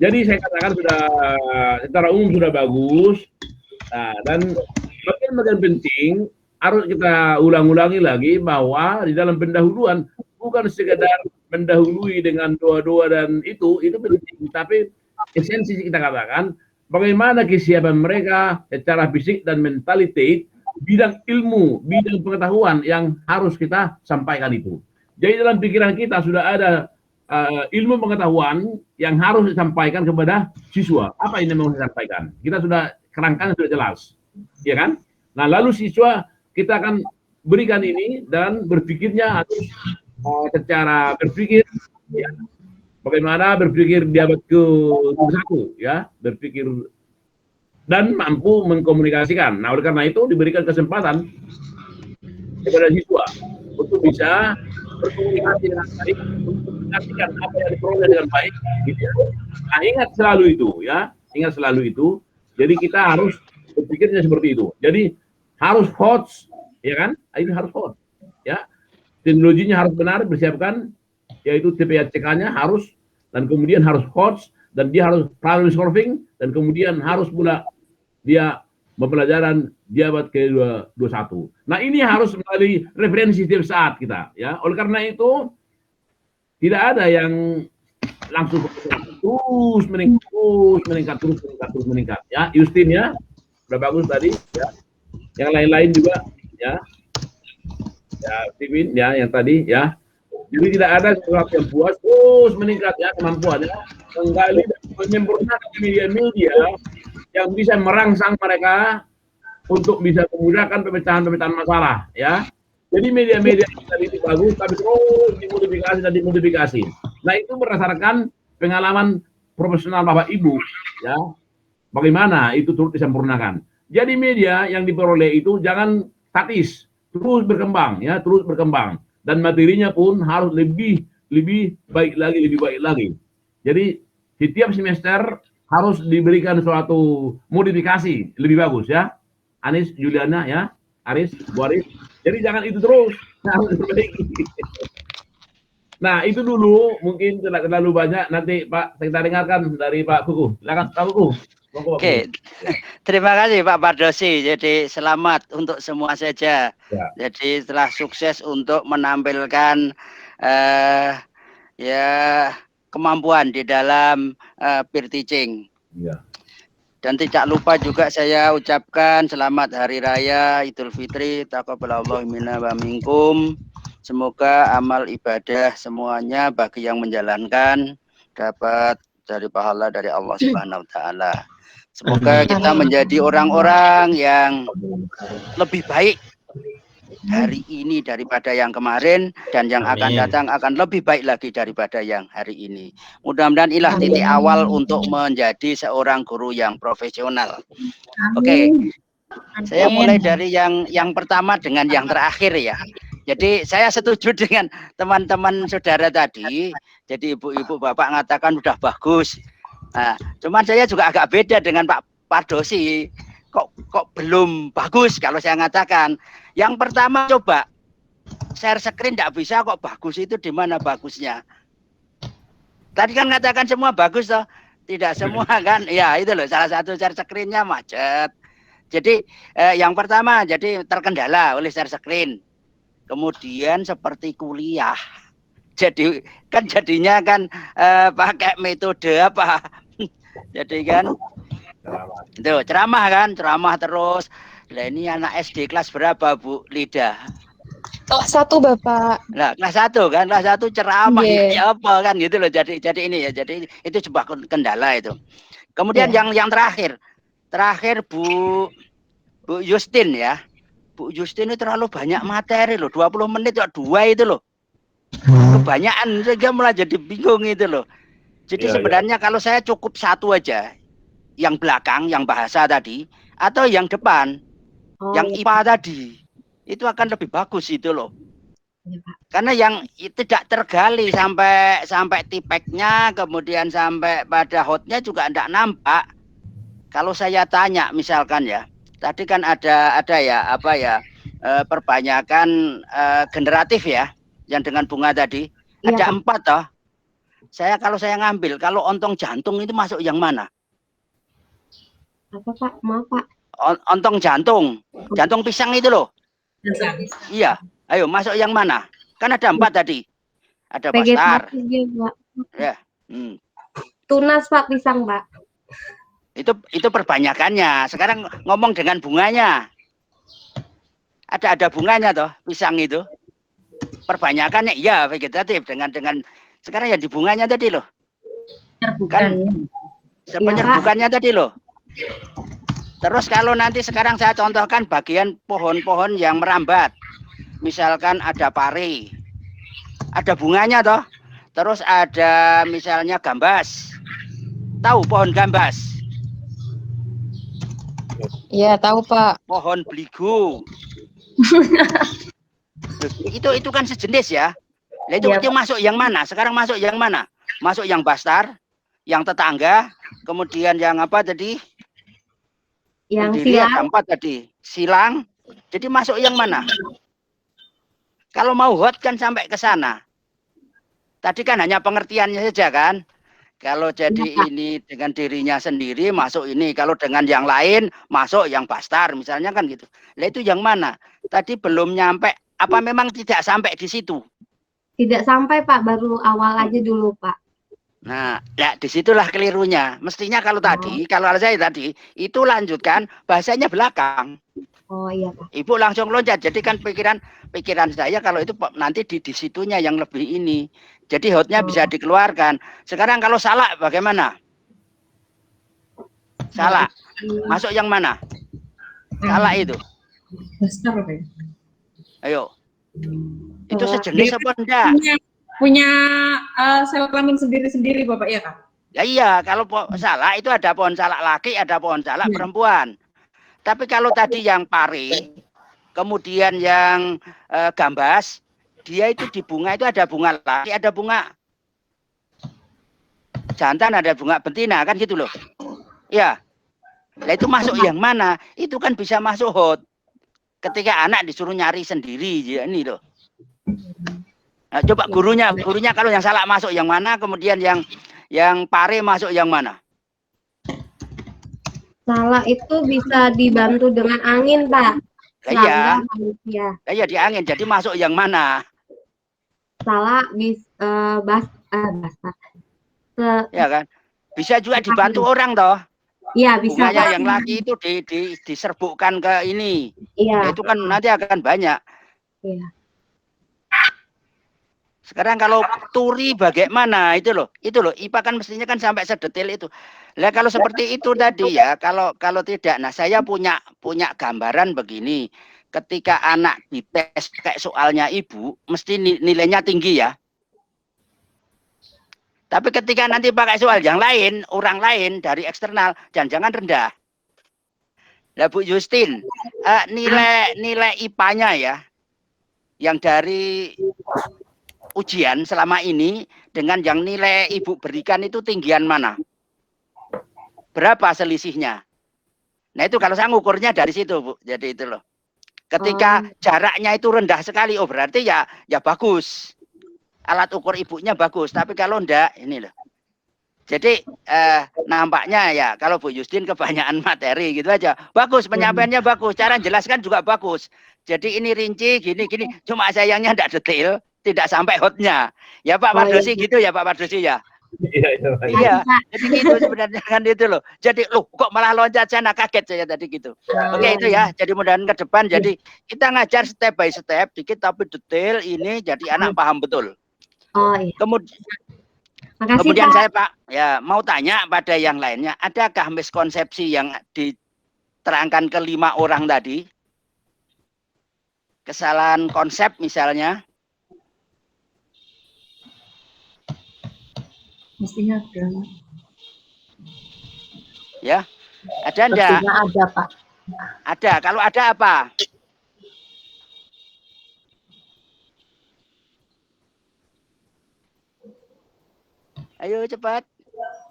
Speaker 6: Jadi saya katakan sudah secara umum sudah bagus. Nah, dan bagian-bagian penting harus kita ulang-ulangi lagi bahwa di dalam pendahuluan bukan sekedar mendahului dengan doa-doa dan itu penting, tapi esensi kita katakan bagaimana kesiapan mereka secara fisik dan mentality bidang ilmu, bidang pengetahuan yang harus kita sampaikan itu. Jadi dalam pikiran kita sudah ada ilmu pengetahuan yang harus disampaikan kepada siswa. Apa ini yang mau disampaikan? Kita sudah kerangkanya sudah jelas, ya kan? Nah, lalu siswa kita akan berikan ini dan berpikirnya harus secara berpikir, ya. Bagaimana berpikir di abad ke-21, ya, berpikir dan mampu mengkomunikasikan. Nah, oleh karena itu diberikan kesempatan kepada siswa untuk bisa berkomunikasi dengan baik, mengartikan apa yang diperoleh dengan baik, gitu ya. Nah, ingat selalu itu, ya, ingat selalu itu. Jadi kita harus berpikirnya seperti itu. Jadi harus hot, ya kan? Ini harus hot, ya. teknologinya harus benar disiapkan, yaitu TPACK-nya harus, dan kemudian harus coach, dan dia harus problem solving, dan kemudian harus pula dia pembelajaran jabat ke-21. Nah, ini harus melalui referensi setiap saat kita, ya. Oleh karena itu tidak ada yang langsung terus meningkat, ya. Justin, ya, udah bagus tadi, ya. Yang lain-lain juga, ya. Ya, Steven, ya, yang tadi, ya. Jadi tidak ada sesuatu yang puas, terus meningkat, ya, kemampuannya. Kembali menyempurnakan media-media yang bisa merangsang mereka untuk bisa memudahkan pemecahan-pemecahan masalah, ya. Jadi media-media tadi itu bagus, tapi terus dimodifikasi dan dimodifikasi. Nah, itu berdasarkan pengalaman profesional Bapak Ibu, ya. Bagaimana itu turut disempurnakan. Jadi media yang diperoleh itu jangan statis, terus berkembang, ya, terus berkembang. Dan materinya pun harus lebih baik lagi. Jadi setiap semester harus diberikan suatu modifikasi lebih bagus, ya. Anis, Juliana, ya, Aris, Bu Aris. Jadi jangan itu terus, harus diperbaiki. Nah, itu dulu, mungkin tidak terlalu banyak. Nanti Pak, kita dengarkan dari Pak Kuku. Silakan Pak Kuku.
Speaker 9: Oke, terima kasih Pak Pardosi. Jadi selamat untuk semua saja.
Speaker 6: Ya.
Speaker 9: Jadi telah sukses untuk menampilkan ya kemampuan di dalam peer teaching.
Speaker 6: Ya.
Speaker 9: Dan tidak lupa juga saya ucapkan selamat Hari Raya Idul Fitri, taqabbalallahu minna wa minkum. Semoga amal ibadah semuanya bagi yang menjalankan dapat dari pahala dari Allah Subhanahu wa taala. Semoga kita menjadi orang-orang yang lebih baik hari ini daripada yang kemarin, dan yang akan datang akan lebih baik lagi daripada yang hari ini. Mudah-mudahan inilah titik awal untuk menjadi seorang guru yang profesional. Oke, saya mulai dari yang pertama dengan yang terakhir, ya. Jadi saya setuju dengan teman-teman saudara tadi. Jadi ibu-ibu bapak mengatakan udah bagus. Nah, cuman saya juga agak beda dengan Pak Pardosi. Kok belum bagus kalau saya mengatakan. Yang pertama, coba share screen tidak bisa kok bagus, itu di mana bagusnya? Tadi kan mengatakan semua bagus toh, tidak semua kan? Ya itu loh, salah satu share screen-nya macet. Jadi yang pertama, jadi terkendala oleh share screen. Kemudian seperti kuliah, jadi kan jadinya kan pakai metode apa? Jadi kan itu ceramah kan, ceramah terus. Lah ini anak SD kelas berapa Bu Lida?
Speaker 1: Kelas 1 Bapak.
Speaker 9: Nah, kelas 1 kan, kelas 1 ceramah ya apa kan gitu loh. Jadi ini ya, jadi itu sebuah kendala itu. Kemudian yang terakhir Bu Justin, ya. Bu Justin itu terlalu banyak materi loh, 20 menit kok 2 itu loh. Kebanyakan, sehingga mulai jadi bingung itu loh. Jadi sebenarnya kalau saya cukup 1 aja, yang belakang, yang bahasa tadi, atau yang depan, yang IPA tadi, itu akan lebih bagus itu loh. Karena yang tidak tergali sampai tipeknya, kemudian sampai pada hotnya juga tidak nampak. Kalau saya tanya misalkan ya, tadi kan ada ya apa ya, perbanyakan generatif ya, yang dengan bunga tadi, ada 4 toh. Kalau saya ngambil, kalau ontong jantung itu masuk yang mana?
Speaker 10: Apa Pak? Maaf Pak.
Speaker 9: Ontong jantung pisang itu loh. Iya, ayo masuk yang mana? Kan ada 4 tadi. Ada pastar. Ya.
Speaker 10: Tunas Pak, pisang Pak.
Speaker 9: Itu perbanyakannya. Sekarang ngomong dengan bunganya. Ada bunganya toh, pisang itu. Perbanyakannya iya vegetatif dengan sekarang ya di bunganya tadi loh. Kan penyerbukannya tadi loh. Terus kalau nanti sekarang saya contohkan bagian pohon-pohon yang merambat. Misalkan ada pari. Ada bunganya toh. Terus ada misalnya gambas. Tahu pohon gambas?
Speaker 1: Iya, tahu Pak.
Speaker 9: Pohon beligo. itu kan sejenis ya. Nah, itu masuk yang mana? Sekarang masuk yang mana? Masuk yang bastar, yang tetangga, kemudian yang apa tadi?
Speaker 10: Yang
Speaker 9: silang.
Speaker 10: Ada
Speaker 9: 4 tadi. Silang. Jadi masuk yang mana? Kalau mau hot kan sampai ke sana. Tadi kan hanya pengertiannya saja kan. Kalau jadi ini dengan dirinya sendiri masuk ini, kalau dengan yang lain masuk yang bastar misalnya kan gitu. Lah itu yang mana? Tadi belum nyampe, apa memang tidak sampai di situ?
Speaker 10: Tidak sampai Pak, baru awal aja dulu Pak.
Speaker 9: Nah, ya disitulah kelirunya. Mestinya kalau tadi, kalau saya tadi itu lanjutkan bahasanya belakang.
Speaker 10: Oh iya Pak.
Speaker 9: Ibu langsung loncat. Jadi kan pikiran saya kalau itu nanti di situnya yang lebih ini. Jadi hotnya bisa dikeluarkan. Sekarang kalau salah bagaimana? Salah. Masuk yang mana? Salah itu. Ayo. Itu sejenis apa enggak?
Speaker 8: Punya sel kelamin sendiri-sendiri Bapak ya kan?
Speaker 9: Ya iya, kalau salah itu ada pohon salak laki, ada pohon salak perempuan. Tapi kalau tadi yang pari, kemudian yang gambas, dia itu di bunga itu ada bunga laki, ada bunga jantan, ada bunga betina kan gitu loh. Ya. Nah itu masuk yang mana? Itu kan bisa masuk hot. Ketika anak disuruh nyari sendiri ya ini loh. Nah, coba gurunya kalau yang salah masuk yang mana, kemudian yang pare masuk yang mana?
Speaker 10: Salah itu bisa dibantu dengan angin Pak.
Speaker 9: Iya.
Speaker 10: Manusia.
Speaker 9: Iya di angin. Jadi masuk yang mana?
Speaker 10: Salah bisa basah.
Speaker 9: Ya kan? Bisa juga dibantu orang toh.
Speaker 10: Iya bisa.
Speaker 9: Bunganya yang laki itu diserbukkan ke ini.
Speaker 10: Iya.
Speaker 9: Nah, itu kan nanti akan banyak.
Speaker 10: Iya.
Speaker 9: Sekarang kalau turi bagaimana itu loh IPA kan mestinya kan sampai sedetail itu. Lah kalau seperti itu tadi ya, kalau tidak, nah saya punya gambaran begini. Ketika anak dites kayak soalnya ibu, mesti nilainya tinggi ya. Tapi ketika nanti pakai soal yang lain, orang lain dari eksternal, jangan-jangan rendah. Lah Bu Justin, nilai IPA-nya ya, yang dari ujian selama ini dengan yang nilai ibu berikan itu tinggian mana? Berapa selisihnya? Nah itu kalau saya ngukurnya dari situ Bu. Jadi itu loh. Ketika jaraknya itu rendah sekali, oh berarti ya bagus. Alat ukur ibunya bagus. Tapi kalau enggak, ini loh. Jadi nampaknya ya kalau Bu Justin kebanyakan materi gitu aja. Bagus, penyampaiannya bagus. Cara jelaskan juga bagus. Jadi ini rinci, gini. Cuma sayangnya enggak detail. Tidak sampai hotnya. Ya Pak Pardosi gitu ya Pak Pardosi ya. Iya. Jadi gitu sebenarnya kan itu loh. Jadi loh kok malah loncat sana, kaget saya tadi gitu. Oke itu ya. Jadi mudah-mudahan ke depan jadi kita ngajar step by step dikit tapi detail ini jadi anak paham betul.
Speaker 10: Oh iya.
Speaker 9: Kemudian saya Pak ya mau tanya pada yang lainnya, adakah miskonsepsi yang diterangkan ke 5 orang tadi? Kesalahan konsep misalnya?
Speaker 8: Mestinya ada.
Speaker 9: Ya, ada enggak?
Speaker 4: Mestinya ada Pak.
Speaker 9: Ada. Kalau ada apa? Ayo cepat.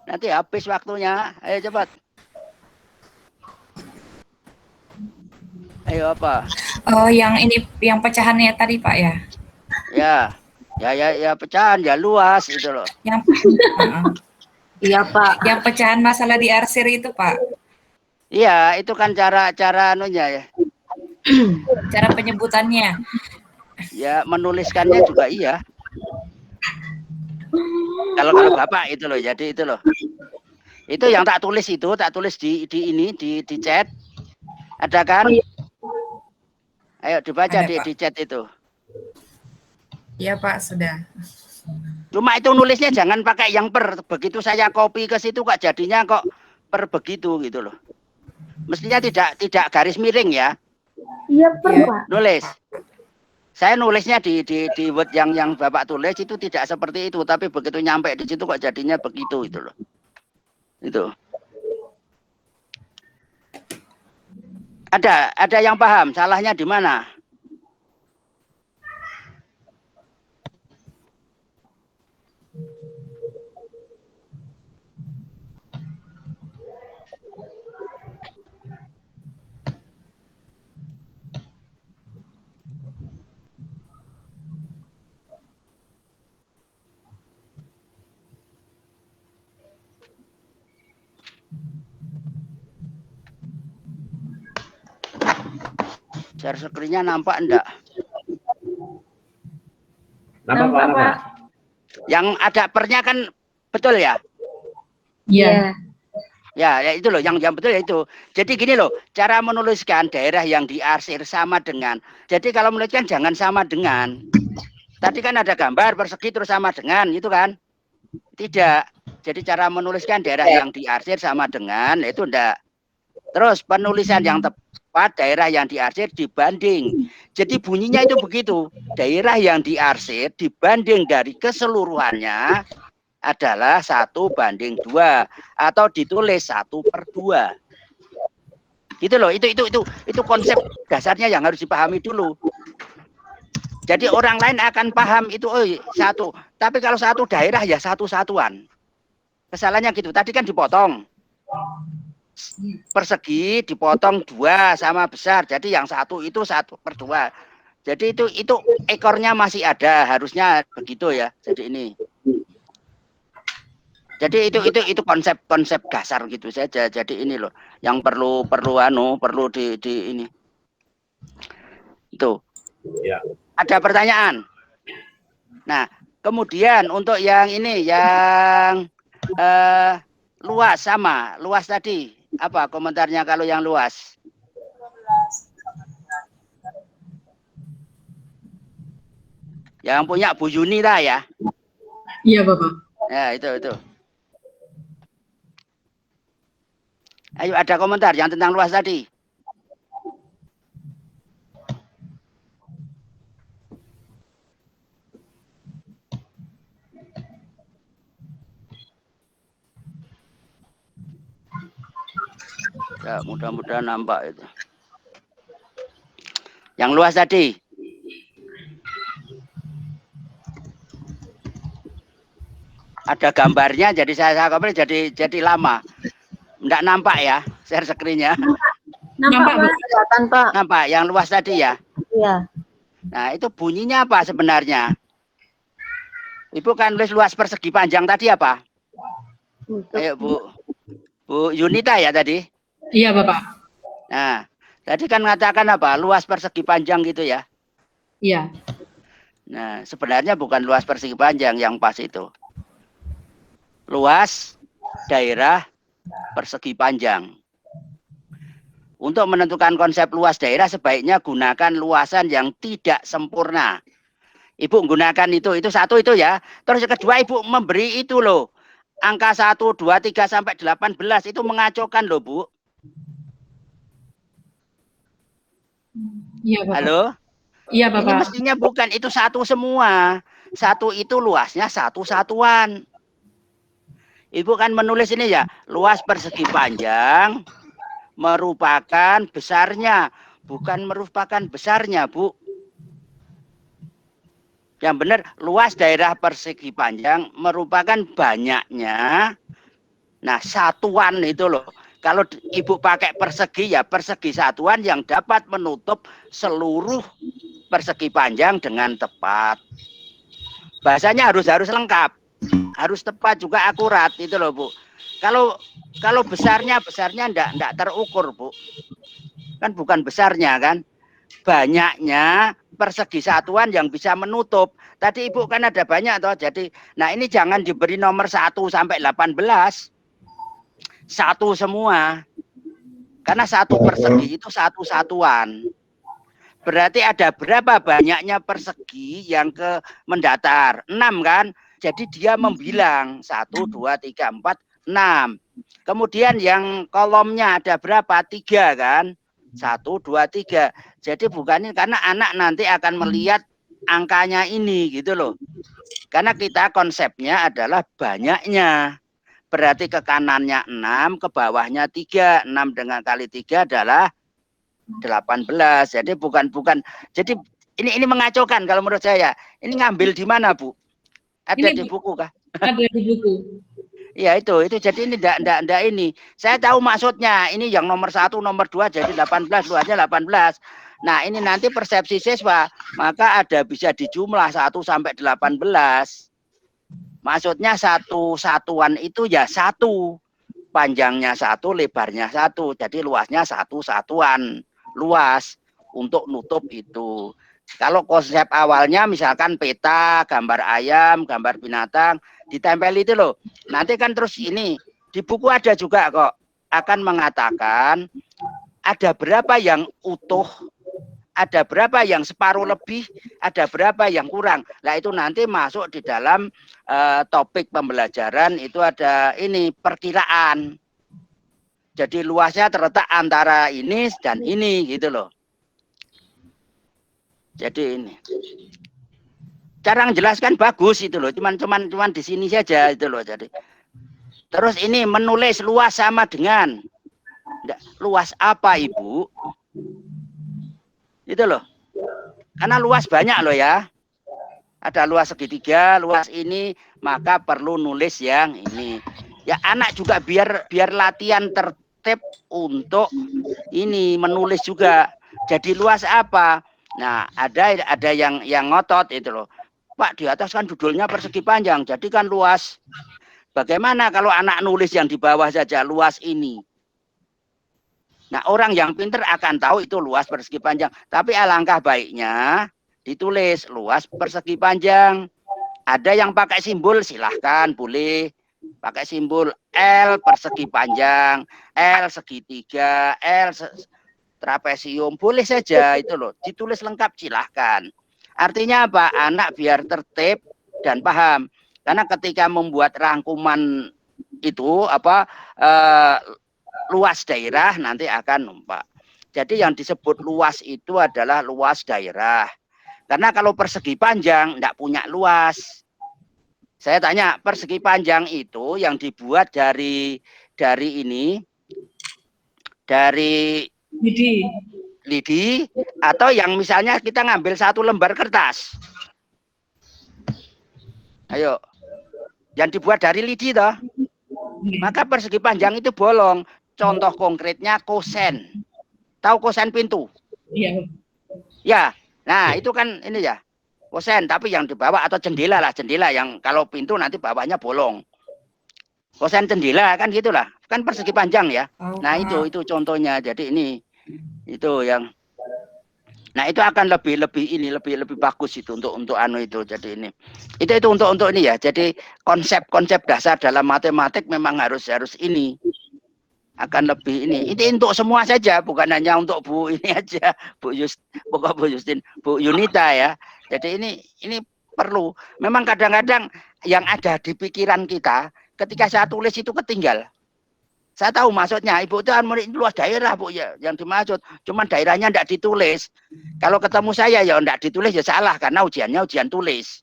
Speaker 9: Nanti habis waktunya. Ayo cepat. Ayo apa?
Speaker 5: Oh, yang ini yang pecahannya tadi Pak ya?
Speaker 9: Ya pecahan ya luas itu loh.
Speaker 5: Yang
Speaker 4: Iya Pak.
Speaker 5: Yang pecahan masalah di arsir itu Pak.
Speaker 9: Iya, itu kan cara anunya ya.
Speaker 5: Cara penyebutannya.
Speaker 9: Ya, menuliskannya juga iya. Kalau Bapak itu loh, jadi itu loh. Itu yang tak tulis di ini di chat. Ada kan? Ayo dibaca di chat itu.
Speaker 5: Iya Pak, sudah.
Speaker 9: Cuma itu nulisnya jangan pakai yang per. Begitu saya copy ke situ kok jadinya kok per begitu gitu loh. Mestinya tidak garis miring ya.
Speaker 10: Iya Pak.
Speaker 9: Nulis. Saya nulisnya di Word yang Bapak tulis itu tidak seperti itu, tapi begitu nyampe di situ kok jadinya begitu itu loh. Itu. Ada yang paham salahnya di mana? Share screen-nya nampak enggak?
Speaker 6: Nampak Pak.
Speaker 9: Yang ada pernya kan betul ya?
Speaker 8: Iya.
Speaker 9: Ya, ya itu loh, yang betul ya itu. Jadi gini loh, cara menuliskan daerah yang diarsir sama dengan. Jadi kalau menuliskan jangan sama dengan. Tadi kan ada gambar persegi terus sama dengan, itu kan? Tidak. Jadi cara menuliskan daerah yang diarsir sama dengan itu enggak. Terus penulisan yang tepat daerah yang diarsir dibanding. Jadi bunyinya itu begitu. Daerah yang diarsir dibanding dari keseluruhannya adalah 1:2 atau ditulis 1/2. Gitu loh. Itu konsep dasarnya yang harus dipahami dulu. Jadi orang lain akan paham itu satu. Tapi kalau satu daerah ya satu-satuan. Kesalahannya gitu. Tadi kan dipotong. Persegi dipotong 2 sama besar. Jadi yang satu itu 1/2. Jadi itu ekornya masih ada. Harusnya begitu ya. Jadi ini. Jadi itu konsep dasar gitu saja. Jadi ini loh yang perlu di ini. Itu.
Speaker 6: Ya.
Speaker 9: Ada pertanyaan. Nah, kemudian untuk yang ini yang luas sama luas tadi. Apa komentarnya kalau yang luas? Yang punya Bu Yuni lah ya.
Speaker 8: Iya, Bapak.
Speaker 9: Ya, itu. Ayo ada komentar yang tentang luas tadi. Ya, mudah-mudahan nampak itu. Yang luas tadi. Ada gambarnya, jadi saya kemarin jadi lama. Enggak nampak ya, share screen-nya.
Speaker 4: Nampak kelihatan Pak.
Speaker 9: Nampak yang luas tadi ya.
Speaker 4: Iya.
Speaker 9: Nah, itu bunyinya apa sebenarnya? Ibu kan tulis luas persegi panjang tadi apa? Ayo Bu Yunita ya tadi?
Speaker 8: Iya, Bapak.
Speaker 9: Nah, tadi kan mengatakan apa? Luas persegi panjang gitu ya?
Speaker 8: Iya.
Speaker 9: Nah, sebenarnya bukan luas persegi panjang yang pas itu. Luas daerah persegi panjang. Untuk menentukan konsep luas daerah sebaiknya gunakan luasan yang tidak sempurna. Ibu menggunakan itu satu itu ya. Terus yang kedua Ibu memberi itu loh. Angka 1, 2, 3 sampai 18 itu mengacaukan loh, Bu.
Speaker 8: Iya, Bapak.
Speaker 9: Halo?
Speaker 8: Iya, Bapak.
Speaker 9: Ini mestinya bukan itu satu semua. Satu itu luasnya satu-satuan. Ibu kan menulis ini ya, luas persegi panjang merupakan besarnya, bukan merupakan besarnya, Bu. Yang benar, luas daerah persegi panjang merupakan banyaknya. Nah, satuan itu loh. Kalau Ibu pakai persegi ya persegi satuan yang dapat menutup seluruh persegi panjang dengan tepat. Bahasanya harus lengkap. Harus tepat juga akurat itu loh, Bu. Kalau besarnya enggak terukur, Bu. Kan bukan besarnya kan. Banyaknya persegi satuan yang bisa menutup. Tadi Ibu kan ada banyak toh. Jadi nah ini jangan diberi nomor 1 sampai 18. Satu semua. Karena satu persegi itu satu-satuan. Berarti ada berapa banyaknya persegi yang ke mendatar? 6 kan? Jadi dia membilang 1, 2, 3, 4, 6. Kemudian yang kolomnya ada berapa? 3 kan? 1, 2, 3. Jadi bukan ini karena anak nanti akan melihat angkanya ini gitu loh. Karena kita konsepnya adalah banyaknya. Berarti ke kanannya 6, ke bawahnya 3. 6 dengan kali 3 adalah 18. Jadi bukan. Jadi ini mengacaukan kalau menurut saya. Ini ngambil di mana, Bu? Ada di buku kah?
Speaker 8: Ada di buku.
Speaker 9: Ya itu jadi ini enggak ini. Saya tahu maksudnya. Ini yang nomor 1, nomor 2 jadi 18, luasnya 18. Nah, ini nanti persepsi siswa, maka ada bisa dijumlah 1 sampai 18. Maksudnya satuan itu ya 1. Panjangnya 1, lebarnya 1. Jadi luasnya satuan. Luas. untuk nutup itu. Kalau konsep awalnya misalkan peta, gambar ayam, gambar binatang, ditempel itu loh. Nanti kan terus ini, di buku ada juga kok, akan mengatakan ada berapa yang utuh, ada berapa yang separuh lebih, ada berapa yang kurang. Nah itu nanti masuk di dalam topik pembelajaran, itu ada ini perkiraan. Jadi luasnya terletak antara ini dan ini gitu loh. Jadi ini cara menjelaskan bagus itu loh, cuman di sini saja itu loh. Jadi terus ini menulis luas sama dengan luas apa Ibu? Itu loh. Karena luas banyak loh ya. Ada luas segitiga, luas ini, maka perlu nulis yang ini. Ya anak juga biar latihan tertib untuk ini menulis juga. Jadi luas apa? Nah, ada yang ngotot itu loh. Pak, di atas kan judulnya persegi panjang, jadi kan luas. Bagaimana kalau anak nulis yang di bawah saja luas ini? Nah, orang yang pinter akan tahu itu luas persegi panjang. Tapi alangkah baiknya ditulis luas persegi panjang. Ada yang pakai simbol, silahkan, boleh. Pakai simbol L persegi panjang, L segitiga, L trapesium, boleh saja itu loh. Ditulis lengkap, silahkan. Artinya apa? Anak biar tertib dan paham. Karena ketika membuat rangkuman itu luas daerah nanti akan numpak. Jadi yang disebut luas itu adalah luas daerah. Karena kalau persegi panjang tidak punya luas. Saya tanya, persegi panjang itu yang dibuat dari lidi atau yang misalnya kita ngambil satu lembar kertas. Ayo. Yang dibuat dari lidi toh. Maka persegi panjang itu bolong. Contoh konkretnya kosen. Tahu kosen pintu?
Speaker 2: Iya.
Speaker 9: Ya. Nah, itu kan ini ya. Kosen, tapi yang di bawah atau jendela lah, jendela yang kalau pintu nanti bawahnya bolong. Kosen jendela kan gitulah. Kan persegi panjang ya. Nah, itu contohnya. Jadi ini itu yang nah itu akan lebih bagus itu untuk anu itu. Jadi ini itu untuk ini ya. Jadi konsep dasar dalam matematik memang harus ini akan lebih ini untuk semua saja, bukan hanya untuk Bu ini aja, Bu Justin, Bu Yunita ya. Jadi ini perlu memang kadang-kadang yang ada di pikiran kita ketika saya tulis itu ketinggal. Saya tahu maksudnya, Ibu itu luas daerah, Bu, ya, yang dimaksud. Cuman daerahnya tidak ditulis. Kalau ketemu saya, ya tidak ditulis, ya salah. Karena ujiannya ujian tulis.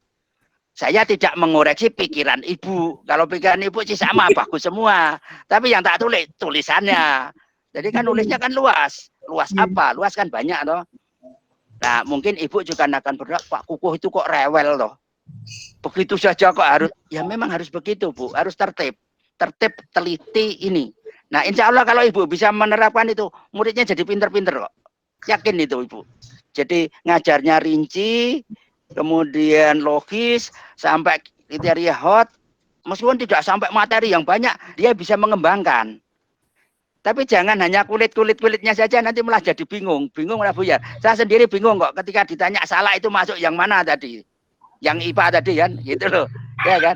Speaker 9: Saya tidak mengoreksi pikiran Ibu. Kalau pikiran Ibu sih sama, bagus semua. Tapi yang tak tulis, tulisannya. Jadi kan nulisnya kan luas. Luas apa? Luas kan banyak, toh. Nah, mungkin Ibu juga akan berdoa, Pak Kukuh itu kok rewel, toh. Begitu saja kok harus, ya memang harus begitu, Bu. Harus tertib, teliti ini. Nah, insya Allah kalau Ibu bisa menerapkan itu, muridnya jadi pinter-pinter kok. Yakin itu Ibu. Jadi ngajarnya rinci, kemudian logis, sampai kriteria hot, meskipun tidak sampai materi yang banyak, dia bisa mengembangkan. Tapi jangan hanya kulit-kulitnya saja, nanti malah jadi bingung. Bingung lah Bu ya. Saya sendiri bingung kok ketika ditanya salah itu masuk yang mana tadi. Yang IPA tadi kan, gitu loh. Ya kan?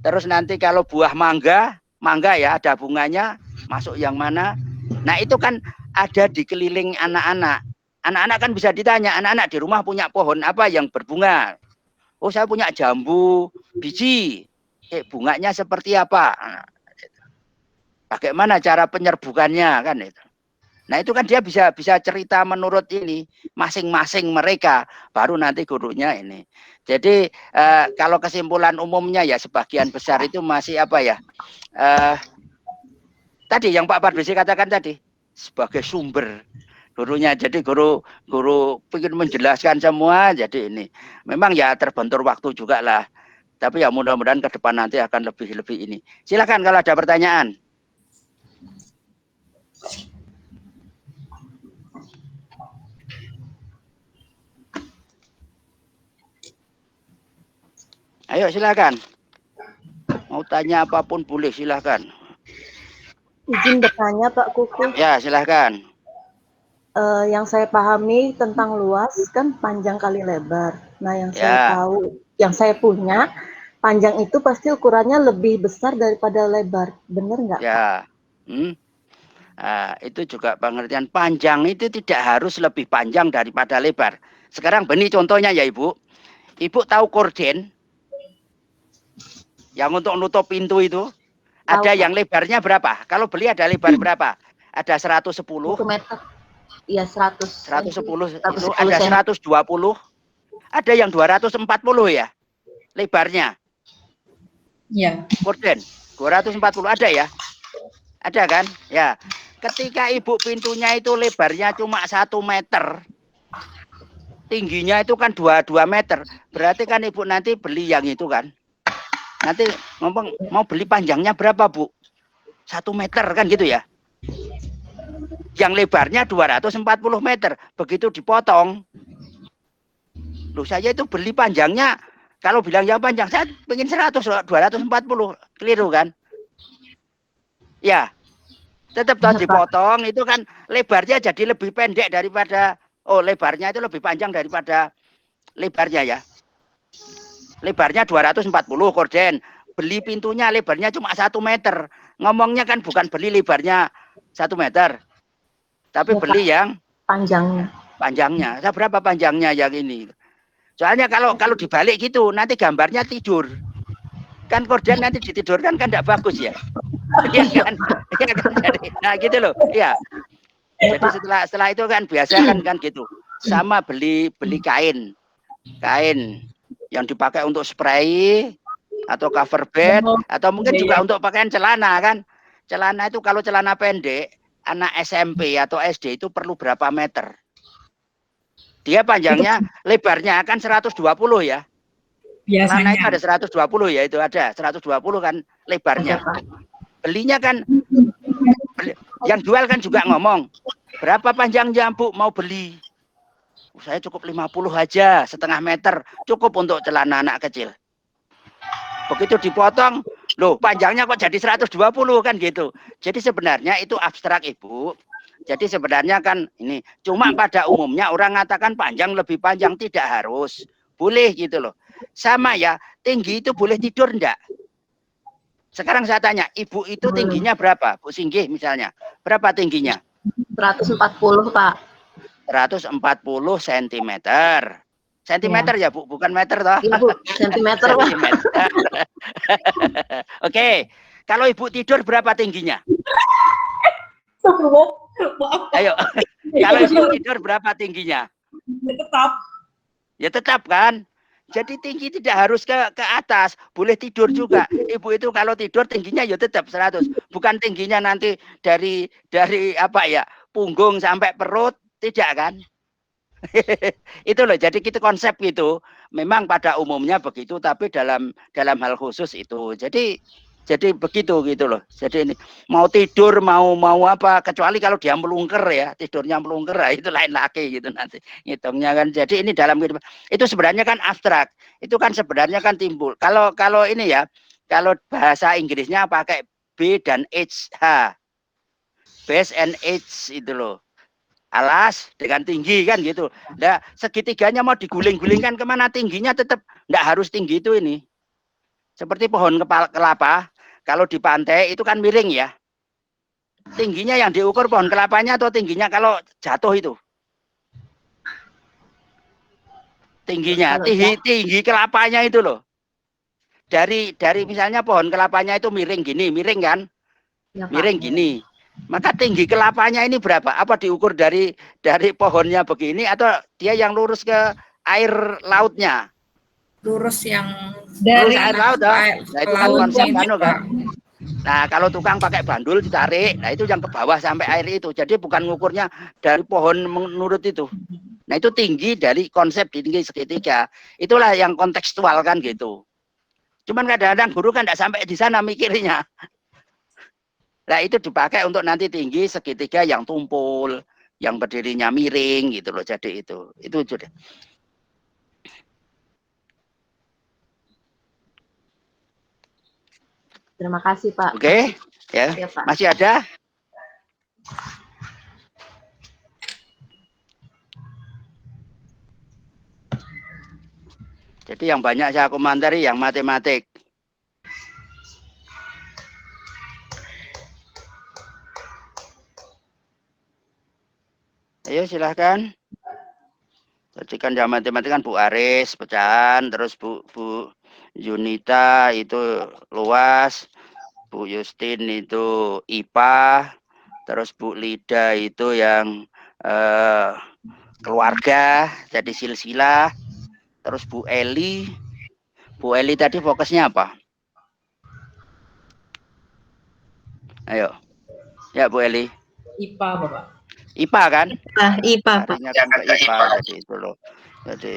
Speaker 9: Terus nanti kalau buah mangga ya ada bunganya, masuk yang mana? Nah itu kan ada di keliling anak-anak. Anak-anak kan bisa ditanya, anak-anak di rumah punya pohon apa yang berbunga? Oh saya punya jambu biji. Bunganya seperti apa? Nah, bagaimana cara penyerbukannya kan itu? Nah itu kan dia bisa cerita menurut ini masing-masing mereka. Baru nanti gurunya ini. Jadi kalau kesimpulan umumnya ya sebagian besar itu masih apa ya? Tadi yang Pak Pardesi katakan tadi sebagai sumber gurunya. Jadi guru ingin menjelaskan semua. Jadi ini memang ya terbentur waktu juga lah. Tapi ya mudah-mudahan ke depan nanti akan lebih ini. Silakan kalau ada pertanyaan. Ayo silakan. Mau tanya apapun boleh silakan.
Speaker 4: Izin bertanya Pak Kuku.
Speaker 9: Ya silakan.
Speaker 4: yang saya pahami tentang luas kan panjang kali lebar. Nah, yang saya
Speaker 9: Ya,
Speaker 4: tahu, yang saya punya, panjang itu pasti ukurannya lebih besar daripada lebar. Benar nggak, Pak?
Speaker 9: ya. Nah, itu juga pengertian panjang itu tidak harus lebih panjang daripada lebar. Sekarang begini contohnya ya Ibu. Ibu tahu korden yang untuk nutup pintu itu?
Speaker 4: Tahu,
Speaker 9: Ada
Speaker 4: Pak.
Speaker 9: yang lebarnya berapa? Kalau beli ada lebar berapa? Ada 110,
Speaker 4: 1 meter. Iya, 100
Speaker 9: 110
Speaker 4: cm.
Speaker 9: itu
Speaker 4: 110
Speaker 9: ada
Speaker 4: cm.
Speaker 9: 120, ada yang 240 ya lebarnya.
Speaker 2: Iya.
Speaker 9: Korden 240 ada ya? Ada kan? Ya. Ketika Ibu pintunya itu lebarnya cuma 1 meter, tingginya itu kan 2 meter. Berarti kan Ibu nanti beli yang itu kan. Nanti ngomong mau beli panjangnya berapa, Bu? 1 meter kan gitu ya. Yang lebarnya 240 meter. Begitu dipotong. Loh, saya itu beli panjangnya, kalau bilang yang panjang, saya pengen 100, 240. Keliru kan? Ya. Tetap toh dipotong, itu kan lebarnya jadi lebih pendek daripada, lebarnya itu lebih panjang daripada lebarnya ya. Lebarnya 240 korden. Beli pintunya lebarnya cuma 1 meter. Ngomongnya kan bukan beli lebarnya 1 meter. Tapi
Speaker 4: Ya,
Speaker 9: beli
Speaker 4: Pak.
Speaker 9: yang
Speaker 4: Panjangnya.
Speaker 9: panjangnya. Berapa panjangnya yang ini? Soalnya kalau dibalik gitu, nanti gambarnya tidur. Kan korden nanti ditidurkan kan tidak bagus ya. Iya kan? Iya kan? Jadi, nah gitu loh. Iya. Jadi setelah itu kan biasa kan gitu. Sama beli kain. Kain yang dipakai untuk spray atau cover bed atau mungkin juga untuk pakaian celana kan. Celana itu kalau celana pendek anak SMP atau SD itu perlu berapa meter? Dia panjangnya, lebarnya akan 120 ya. Celana itu ada 120 ya, itu ada 120 kan lebarnya. Belinya kan, yang jual kan juga ngomong, berapa panjangnya Bu mau beli? Saya cukup 50 aja, setengah meter, cukup untuk celana anak kecil. Begitu dipotong, loh panjangnya kok jadi 120 kan gitu. Jadi sebenarnya itu abstrak Ibu. Jadi sebenarnya kan ini, cuma pada umumnya orang mengatakan panjang lebih panjang, tidak harus. Boleh gitu loh. Sama ya, tinggi itu boleh tidur enggak? Sekarang saya tanya, Ibu itu tingginya berapa? Bu Singgih misalnya, berapa tingginya?
Speaker 4: 140, Pak.
Speaker 9: 140 cm. Sentimeter ya Bu, bukan meter toh?
Speaker 4: Iya Bu, sentimeter Pak.
Speaker 9: Oke, kalau Ibu tidur berapa tingginya? Ayo, kalau Ibu tidur berapa tingginya? Ya tetap kan. Jadi tinggi tidak harus ke atas, boleh tidur juga. Ibu itu kalau tidur tingginya ya tetap 100. Bukan tingginya nanti dari apa ya, punggung sampai perut, tidak kan? Itu loh, jadi kita konsep gitu. Memang pada umumnya begitu, tapi dalam hal khusus itu. Jadi begitu gitu loh. Jadi ini mau tidur mau apa, kecuali kalau dia melungker ya, tidurnya melungker itu lain lagi gitu nanti ngitungnya kan. Jadi ini dalam itu sebenarnya kan abstrak. Itu kan sebenarnya kan timbul. Kalau ini ya, kalau bahasa Inggrisnya pakai B dan H. Base and H itu loh. Alas dengan tinggi kan gitu. Nah, segitiganya mau diguling-gulingkan kemana, tingginya tetap enggak harus tinggi itu ini. Seperti pohon kelapa, kalau di pantai itu kan miring ya. Tingginya yang diukur pohon kelapanya atau tingginya kalau jatuh itu? Tingginya, tinggi kelapanya itu loh. Dari misalnya pohon kelapanya itu miring gini, miring kan? Miring gini. Maka tinggi kelapanya ini berapa? Apa diukur dari pohonnya begini atau dia yang lurus ke air lautnya?
Speaker 5: Lurus yang
Speaker 9: dari air laut, nah, itu kan konsep kan. Nah, kalau tukang pakai bandul ditarik, nah itu yang ke bawah sampai air itu. Jadi bukan ngukurnya dari pohon menurut itu. Nah, itu tinggi dari konsep tinggi segitiga. Itulah yang kontekstual kan gitu. Cuman kadang-kadang guru kan tidak sampai di sana mikirnya. Nah, itu dipakai untuk nanti tinggi segitiga yang tumpul, yang berdirinya miring gitu loh. Jadi itu sudah.
Speaker 4: Terima kasih Pak.
Speaker 9: Oke, ya. Masih ada? Jadi yang banyak saya komentari yang matematik. Ayo silahkan. Jadi kan yang matematik kan Bu Aris pecahan, terus Bu Yunita itu luas, Bu Justin itu IPA, terus Bu Lida itu yang keluarga, jadi silsilah, terus Bu Eli tadi fokusnya apa? Ayo, ya Bu Eli.
Speaker 2: IPA, Bapak.
Speaker 9: IPA kan?
Speaker 10: IPA, Pak.
Speaker 9: Harinya kan ke IPA, jadi itu loh. Jadi,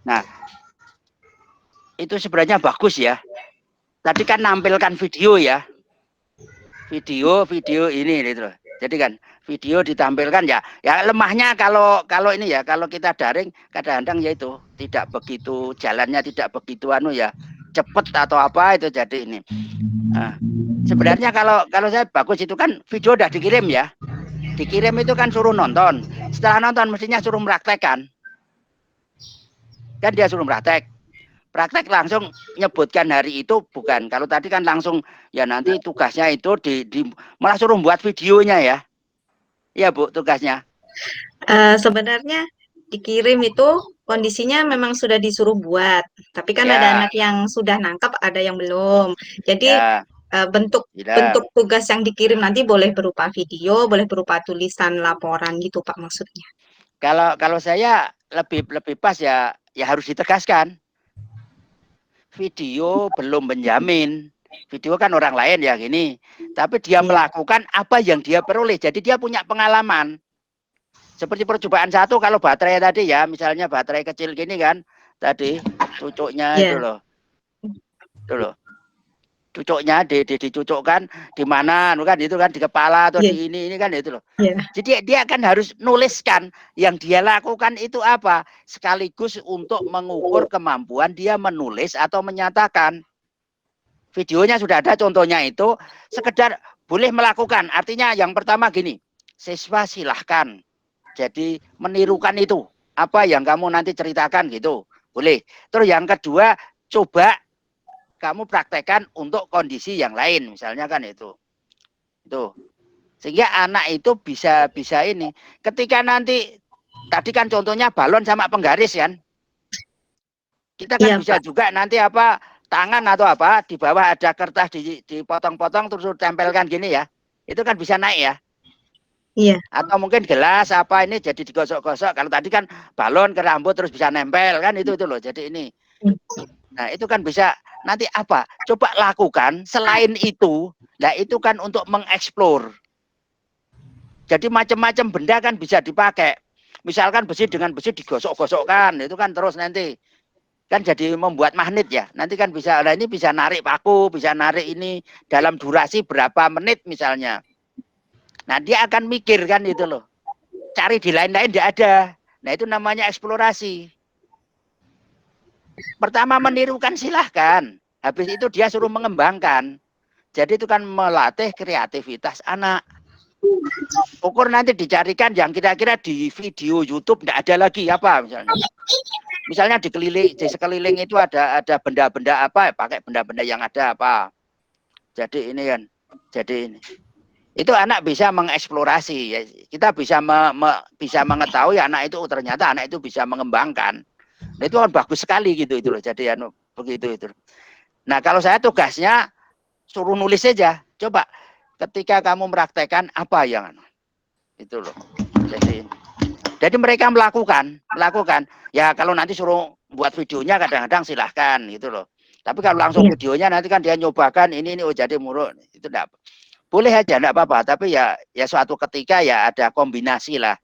Speaker 9: nah, itu sebenarnya bagus ya. Tadi kan nampilkan video ya. Video ini gitu loh. Jadi kan video ditampilkan ya. Ya lemahnya kalau ini ya, kalau kita daring kadang-kadang ya itu tidak begitu jalannya tidak begitu ya cepet atau apa itu jadi ini. Nah, sebenarnya kalau saya bagus itu kan video udah dikirim ya. Dikirim itu kan suruh nonton. Setelah nonton mestinya suruh meraktekkan. Kan dia suruh praktek langsung nyebutkan hari itu bukan. Kalau tadi kan langsung ya nanti tugasnya itu malah suruh buat videonya ya. Iya Bu tugasnya.
Speaker 11: Sebenarnya dikirim itu kondisinya memang sudah disuruh buat. Tapi kan ada anak yang sudah nangkap, ada yang belum. Jadi bentuk tugas yang dikirim nanti boleh berupa video, boleh berupa tulisan laporan gitu Pak maksudnya.
Speaker 9: Kalau saya lebih pas ya harus ditegaskan. Video belum menjamin. Video kan orang lain ya gini. Tapi dia melakukan apa yang dia peroleh. Jadi dia punya pengalaman. Seperti percobaan satu kalau baterai tadi ya, misalnya baterai kecil gini kan, tadi cucuknya itu loh. Itu loh. Cucuknya dicucukkan di mana kan itu kan di kepala atau di ini kan itu loh. Jadi dia kan harus nuliskan yang dia lakukan itu apa sekaligus untuk mengukur kemampuan dia menulis atau menyatakan. Videonya sudah ada contohnya itu sekedar boleh melakukan. Artinya yang pertama gini, siswa silahkan jadi menirukan itu apa yang kamu nanti ceritakan gitu. Boleh. Terus yang kedua coba kamu praktekkan untuk kondisi yang lain misalnya kan itu sehingga anak itu bisa ini ketika nanti tadi kan contohnya balon sama penggaris kan kita kan bisa juga nanti apa tangan atau apa di bawah ada kertas dipotong-potong terus tempelkan gini ya itu kan bisa naik ya atau mungkin gelas apa ini jadi digosok-gosok kalau tadi kan balon ke rambut terus bisa nempel kan itu loh jadi ini nah itu kan bisa nanti apa coba lakukan selain itu nah itu kan untuk mengeksplor jadi macam-macam benda kan bisa dipakai misalkan besi dengan besi digosok-gosokkan itu kan terus nanti kan jadi membuat magnet ya nanti kan bisa nah ini bisa narik paku bisa narik ini dalam durasi berapa menit misalnya nah dia akan mikir kan itu loh cari di lain-lain tidak ada nah itu namanya eksplorasi. Pertama menirukan silahkan. Habis itu dia suruh mengembangkan. Jadi itu kan melatih kreativitas anak. Ukur nanti dicarikan yang kira-kira di video YouTube tidak ada lagi apa misalnya. Misalnya di sekeliling itu ada benda-benda apa pakai benda-benda yang ada apa. Jadi ini kan. Jadi ini. Itu anak bisa mengeksplorasi ya. Kita bisa bisa mengetahui anak itu ternyata anak itu bisa mengembangkan. Nah, itu kan bagus sekali gitu itu loh. Jadi begitu itu. Nah, kalau saya tugasnya suruh nulis saja. Coba ketika kamu mempraktekkan apa yang itu loh. Jadi mereka melakukan. Ya kalau nanti suruh buat videonya kadang-kadang silahkan gitu loh. Tapi kalau langsung videonya nanti kan dia nyobakan ini jadi muruk itu enggak. Boleh aja enggak apa-apa, tapi ya suatu ketika ya ada kombinasi lah.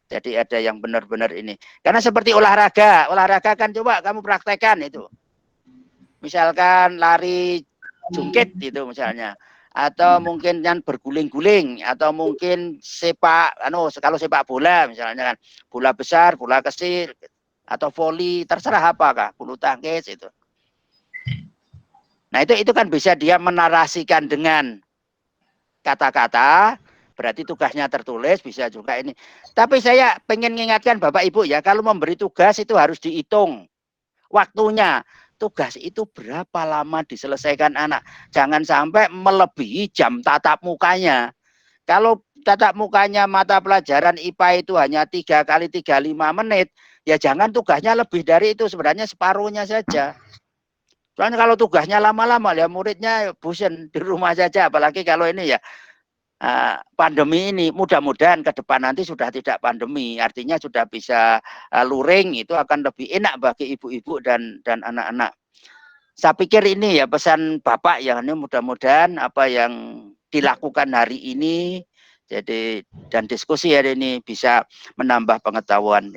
Speaker 9: Jadi ada yang benar-benar ini. Karena seperti olahraga kan coba kamu praktekkan itu. Misalkan lari jungkit itu misalnya. Atau mungkin yang berguling-guling. Atau mungkin kalau sepak bola misalnya kan. Bola besar, bola kecil. Atau voli, terserah apakah. Bulu tangkis itu. Nah itu kan bisa dia menarasikan dengan kata-kata. berarti tugasnya tertulis, bisa juga ini. Tapi saya pengen mengingatkan Bapak Ibu ya, kalau memberi tugas itu harus dihitung waktunya. Tugas itu berapa lama diselesaikan anak. Jangan sampai melebihi jam tatap mukanya. Kalau tatap mukanya mata pelajaran IPA itu hanya 3 kali 35 menit, ya jangan tugasnya lebih dari itu, sebenarnya separuhnya saja. Soalnya kalau tugasnya lama-lama, ya muridnya bosan di rumah saja. Apalagi kalau ini ya pandemi ini, mudah-mudahan ke depan nanti sudah tidak pandemi, artinya sudah bisa luring, itu akan lebih enak bagi ibu-ibu dan anak-anak. Saya pikir ini ya pesan Bapak yang ini, mudah-mudahan apa yang dilakukan hari ini jadi dan diskusi hari ini bisa menambah pengetahuan.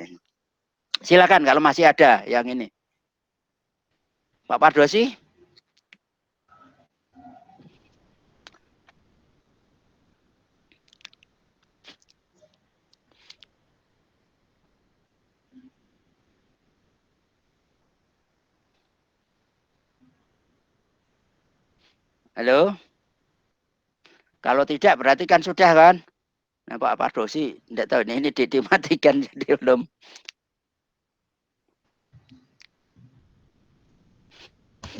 Speaker 9: Silakan kalau masih ada yang ini. Pak Pardosi. Halo. Kalau tidak berarti kan sudah kan? Nah, Pak Pardosi tidak tahu ini dimatikan jadi belum.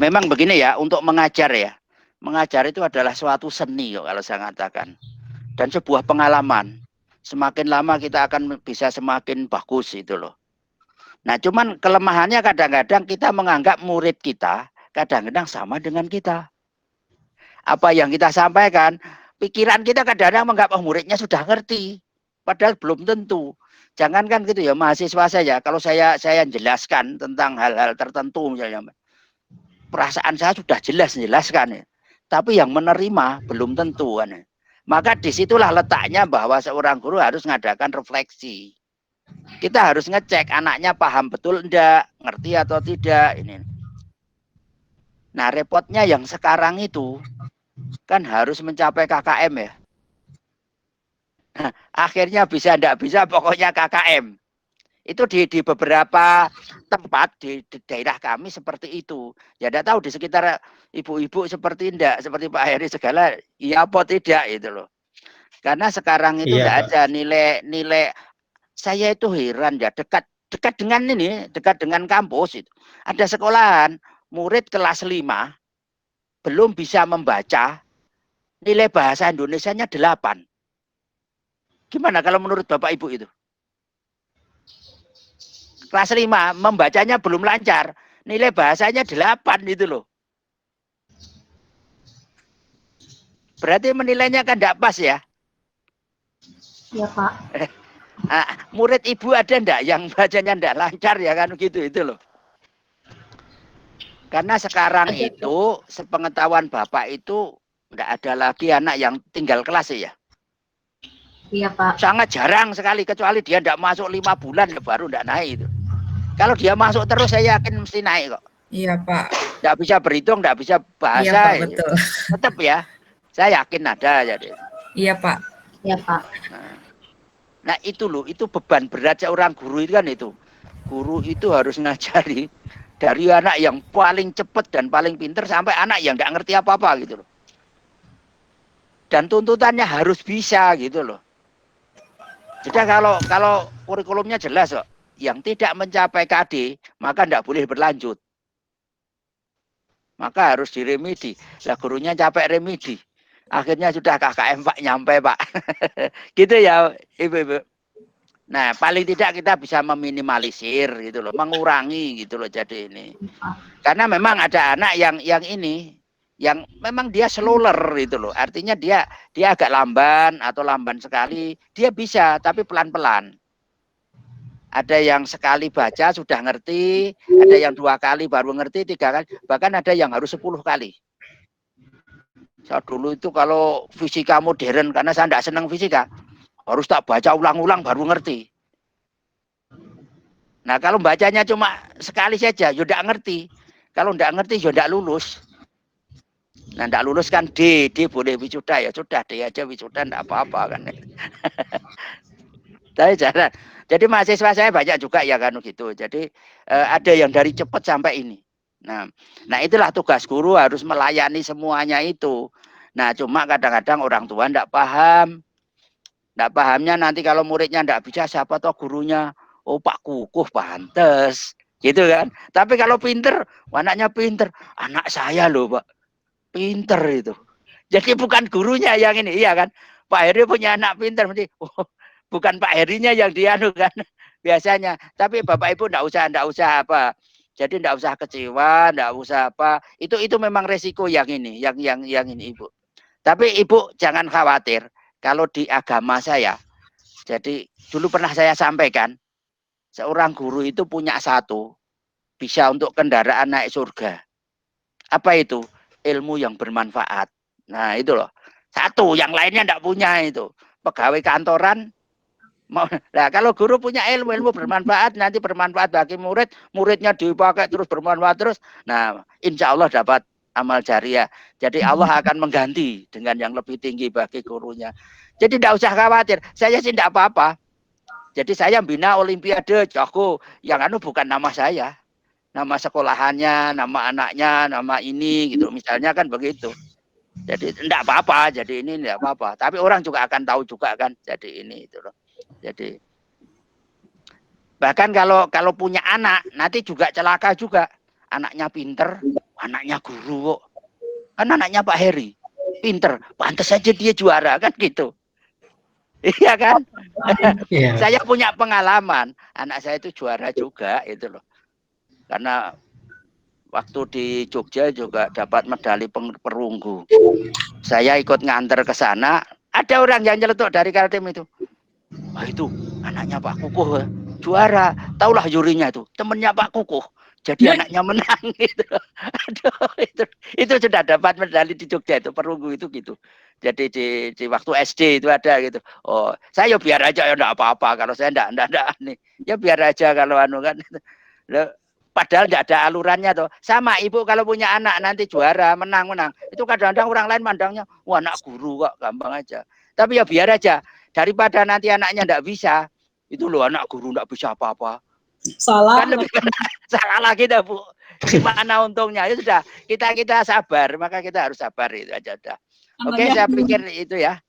Speaker 9: Memang begini ya, untuk mengajar ya. Mengajar itu adalah suatu seni kalau saya katakan. Dan sebuah pengalaman. Semakin lama kita akan bisa semakin bagus itu loh. Nah, cuman kelemahannya kadang-kadang kita menganggap murid kita kadang-kadang sama dengan kita. Apa yang kita sampaikan, pikiran kita kadang-kadang menganggap muridnya sudah ngerti, padahal belum tentu. Jangankan gitu ya, mahasiswa saya, kalau saya jelaskan tentang hal-hal tertentu misalnya, perasaan saya sudah jelaskan ya. Tapi yang menerima belum tentu kan. Maka disitulah letaknya bahwa seorang guru harus mengadakan refleksi. Kita harus ngecek anaknya paham betul enggak, ngerti atau tidak ini. Nah, repotnya yang sekarang itu kan harus mencapai KKM ya. Nah, akhirnya bisa enggak bisa pokoknya KKM. Itu di beberapa tempat di daerah kami seperti itu. Ya enggak tahu di sekitar ibu-ibu seperti enggak, seperti Pak Heri segala, iya apa tidak itu loh. Karena sekarang itu enggak ada nilai. Saya itu heran ya, dekat dengan kampus itu. Ada sekolahan murid kelas 5 belum bisa membaca, nilai bahasa Indonesianya 8. Gimana kalau menurut Bapak Ibu itu? Kelas 5 membacanya belum lancar, nilai bahasanya 8 itu loh. Berarti menilainya kan tidak pas ya?
Speaker 4: Iya Pak.
Speaker 9: Murid Ibu ada enggak yang bacanya enggak lancar ya kan gitu itu loh. Karena sekarang itu sepengetahuan Bapak itu enggak ada lagi anak yang tinggal kelas ya.
Speaker 4: Iya Pak.
Speaker 9: Sangat jarang sekali, kecuali dia enggak masuk 5 bulan ya baru enggak naik itu. Kalau dia masuk terus saya yakin mesti naik kok.
Speaker 5: Iya Pak.
Speaker 9: Enggak bisa berhitung, enggak bisa bahasa.
Speaker 5: Iya Pak, betul.
Speaker 9: Tetap ya. Saya yakin ada jadi.
Speaker 5: Iya Pak.
Speaker 4: Iya Pak.
Speaker 9: Nah itu loh, itu beban berat seorang guru itu kan itu. Guru itu harus ngajari dari anak yang paling cepat dan paling pinter sampai anak yang nggak ngerti apa-apa gitu loh. Dan tuntutannya harus bisa gitu loh. Jadi kalau kurikulumnya jelas kok, yang tidak mencapai KD maka nggak boleh berlanjut. Maka harus diremedi. Lah gurunya capek remedi. Akhirnya sudah KKM Pak nyampe Pak. Gitu ya Ibu-ibu. Nah paling tidak kita bisa meminimalisir gitu loh, mengurangi gitu loh jadi ini. Karena memang ada anak yang ini, yang memang dia slower gitu loh. Artinya dia agak lamban atau lamban sekali, dia bisa tapi pelan-pelan. Ada yang sekali baca sudah ngerti, ada yang 2 kali baru ngerti, 3 kali, bahkan ada yang harus 10 kali. Saya dulu itu kalau fisika modern, karena saya tidak senang fisika, harus tak baca ulang-ulang baru ngerti. Nah kalau bacanya cuma sekali saja, ya tidak ngerti. Kalau tidak ngerti, ya tidak lulus. Nah tidak lulus kan D boleh wisuda ya sudah D aja wisuda tidak apa-apa kan. Tapi jalan. Jadi mahasiswa saya banyak juga ya kan gitu. Jadi ada yang dari cepat sampai ini. Nah itulah tugas guru harus melayani semuanya itu. Nah cuma kadang-kadang orang tua tidak paham. Nggak pahamnya nanti kalau muridnya nggak bisa, siapa toh gurunya? Oh Pak Kukuh pantes, gitu kan? Tapi kalau pinter, anaknya pinter, anak saya loh Pak, pinter itu. Jadi bukan gurunya yang ini, iya kan? Pak Heri punya anak pinter, bukan Pak Herinya yang dianu kan? Biasanya. Tapi Bapak Ibu nggak usah apa. Jadi nggak usah kecewa, nggak usah apa. Itu memang resiko yang ini, yang ini Ibu. Tapi Ibu jangan khawatir. Kalau di agama saya, jadi dulu pernah saya sampaikan, seorang guru itu punya satu, bisa untuk kendaraan naik surga. Apa itu? Ilmu yang bermanfaat. Nah itu loh. Satu, yang lainnya enggak punya itu. Pegawai kantoran, nah kalau guru punya ilmu bermanfaat, nanti bermanfaat bagi murid, muridnya dipakai terus bermanfaat terus. Nah insya Allah dapat amal jariah. Jadi Allah akan mengganti dengan yang lebih tinggi bagi gurunya. Jadi tidak usah khawatir. Saya sih tidak apa-apa. Jadi saya bina olimpiade jago. Yang anu bukan nama saya. Nama sekolahannya, nama anaknya, nama ini gitu. Misalnya kan begitu. Jadi tidak apa-apa. Jadi ini tidak apa-apa. Tapi orang juga akan tahu juga kan. Jadi ini itu loh. Jadi bahkan kalau punya anak nanti juga celaka juga. Anaknya pinter, anaknya guru kok. Kan anaknya Pak Heri. Pinter, pantas saja dia juara kan gitu. Iya kan? Yeah. Saya punya pengalaman, anak saya itu juara juga itu loh. Karena waktu di Jogja juga dapat medali perunggu. Saya ikut nganter ke sana, ada orang yang nyeletuk dari Kaltim itu. Wah itu anaknya Pak Kukuh juara. Taulah jurinya itu, temennya Pak Kukuh. Jadi anaknya menang gitu. Aduh, itu sudah dapat medali di Jogja itu perunggu itu gitu. Jadi di waktu SD itu ada gitu. Oh, saya biar aja ya enggak apa-apa kalau saya enggak nih. Ya biar aja kalau anu kan. Padahal enggak ada alurannya tuh. Sama ibu kalau punya anak nanti juara, menang. Itu kadang-kadang orang lain mandangnya, wah anak guru kok gampang aja. Tapi ya biar aja daripada nanti anaknya enggak bisa. Itu loh anak guru enggak bisa apa-apa.
Speaker 2: Salah.
Speaker 9: Kan lebih salah lagi dah Bu. Gimana untungnya? Ya sudah, kita sabar, maka kita harus sabar itu aja dah. Oke, saya pikir itu ya.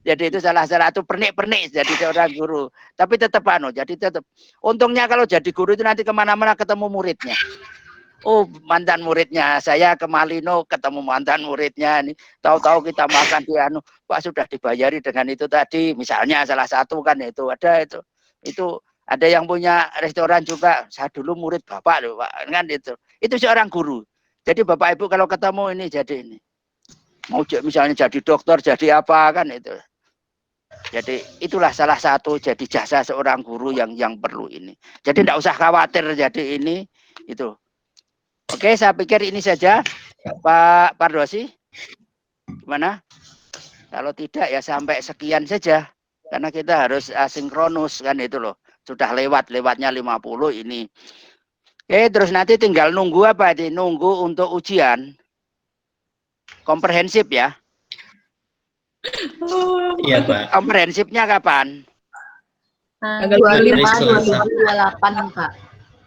Speaker 9: Jadi itu salah satu pernik-pernik jadi seorang guru. Tapi tetap jadi tetap. Untungnya kalau jadi guru itu nanti kemana-mana ketemu muridnya. Oh, mantan muridnya. Saya ke Malino ketemu mantan muridnya. Nih, tahu-tahu kita makan di anu, Pak sudah dibayari dengan itu tadi. Misalnya salah satu kan itu ada itu. Itu ada yang punya restoran juga. Saya dulu murid Bapak loh, Pak. Kan itu. Itu seorang guru. Jadi Bapak Ibu kalau ketemu ini jadi ini. Mau misalnya jadi dokter, jadi apa kan itu. Jadi itulah salah satu jadi jasa seorang guru yang perlu ini. Jadi tidak usah khawatir jadi ini itu. Oke, saya pikir ini saja Pak Pardosi. Gimana? Kalau tidak ya sampai sekian saja. Karena kita harus asinkronus kan itu loh. Sudah lewatnya 50 ini. Oke, terus nanti tinggal nunggu apa? Nunggu untuk ujian. Komprehensif ya.
Speaker 3: Iya Pak.
Speaker 9: Komprehensifnya kapan?
Speaker 4: 25-28 Pak.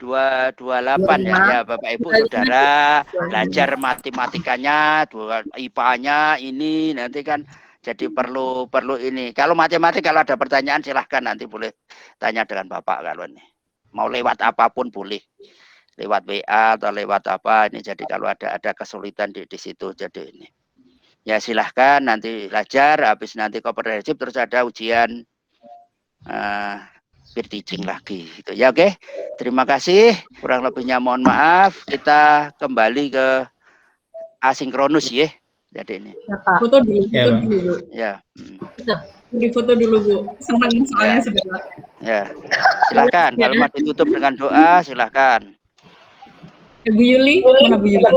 Speaker 9: 228 ya Bapak Ibu Saudara. Belajar matematikanya, IPA-nya ini nanti kan jadi perlu ini. Kalau matematik kalau ada pertanyaan silahkan nanti boleh tanya dengan Bapak kalau ini. Mau lewat apapun boleh. Lewat WA atau lewat apa ini, jadi kalau ada kesulitan di situ jadi ini ya silahkan nanti belajar, habis nanti komprehensif terus ada ujian peer teaching lagi gitu ya. Oke, terima kasih, kurang lebihnya mohon maaf. Kita kembali ke asinkronus ya. Jadi ini
Speaker 2: foto dulu, Bu.
Speaker 9: Ya.
Speaker 2: Di foto dulu Bu, senang soalnya sudah.
Speaker 9: Ya, silakan. Kalau mau ditutup dengan doa silakan.
Speaker 2: Bu Yuli, mana Bu Yuli?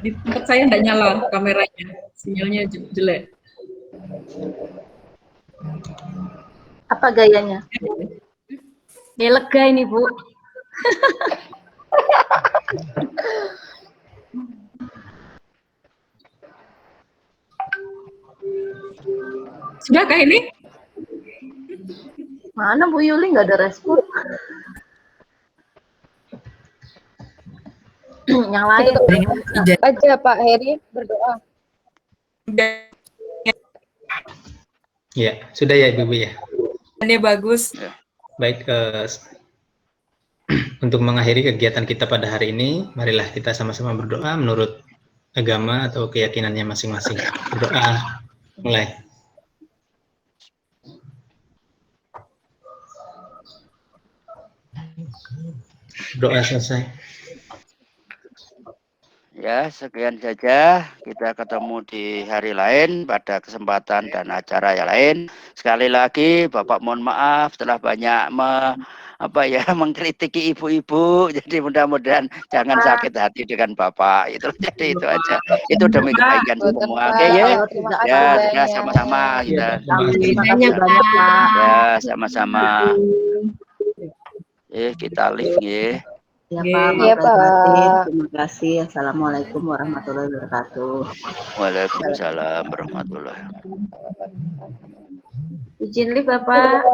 Speaker 2: Di tempat saya tidak nyala kameranya, sinyalnya jelek.
Speaker 4: Apa gayanya? Ya lega ini Bu.
Speaker 2: Sudahkah ini?
Speaker 4: Mana Bu Yuli nggak ada respon? Yang lain
Speaker 10: aja Pak Heri berdoa.
Speaker 3: Ya, sudah ya Ibu ya.
Speaker 5: Ini bagus.
Speaker 3: Baik, untuk mengakhiri kegiatan kita pada hari ini, marilah kita sama-sama berdoa menurut agama atau keyakinannya masing-masing. Berdoa, mulai. Doa selesai.
Speaker 9: Ya, sekian saja. Kita ketemu di hari lain pada kesempatan dan acara yang lain. Sekali lagi, Bapak mohon maaf telah banyak mengkritiki ibu-ibu. Jadi mudah-mudahan jangan sakit hati dengan Bapak. Jadi itu aja. Itu demi kebaikan semua. Oke ya. Ya, sudah sama-sama kita. Ya, sama-sama. Kita live ya.
Speaker 4: Ya Pak, terima kasih. Assalamualaikum warahmatullahi wabarakatuh.
Speaker 9: Waalaikumsalam warahmatullahi wabarakatuh.
Speaker 4: Izin live Bapak.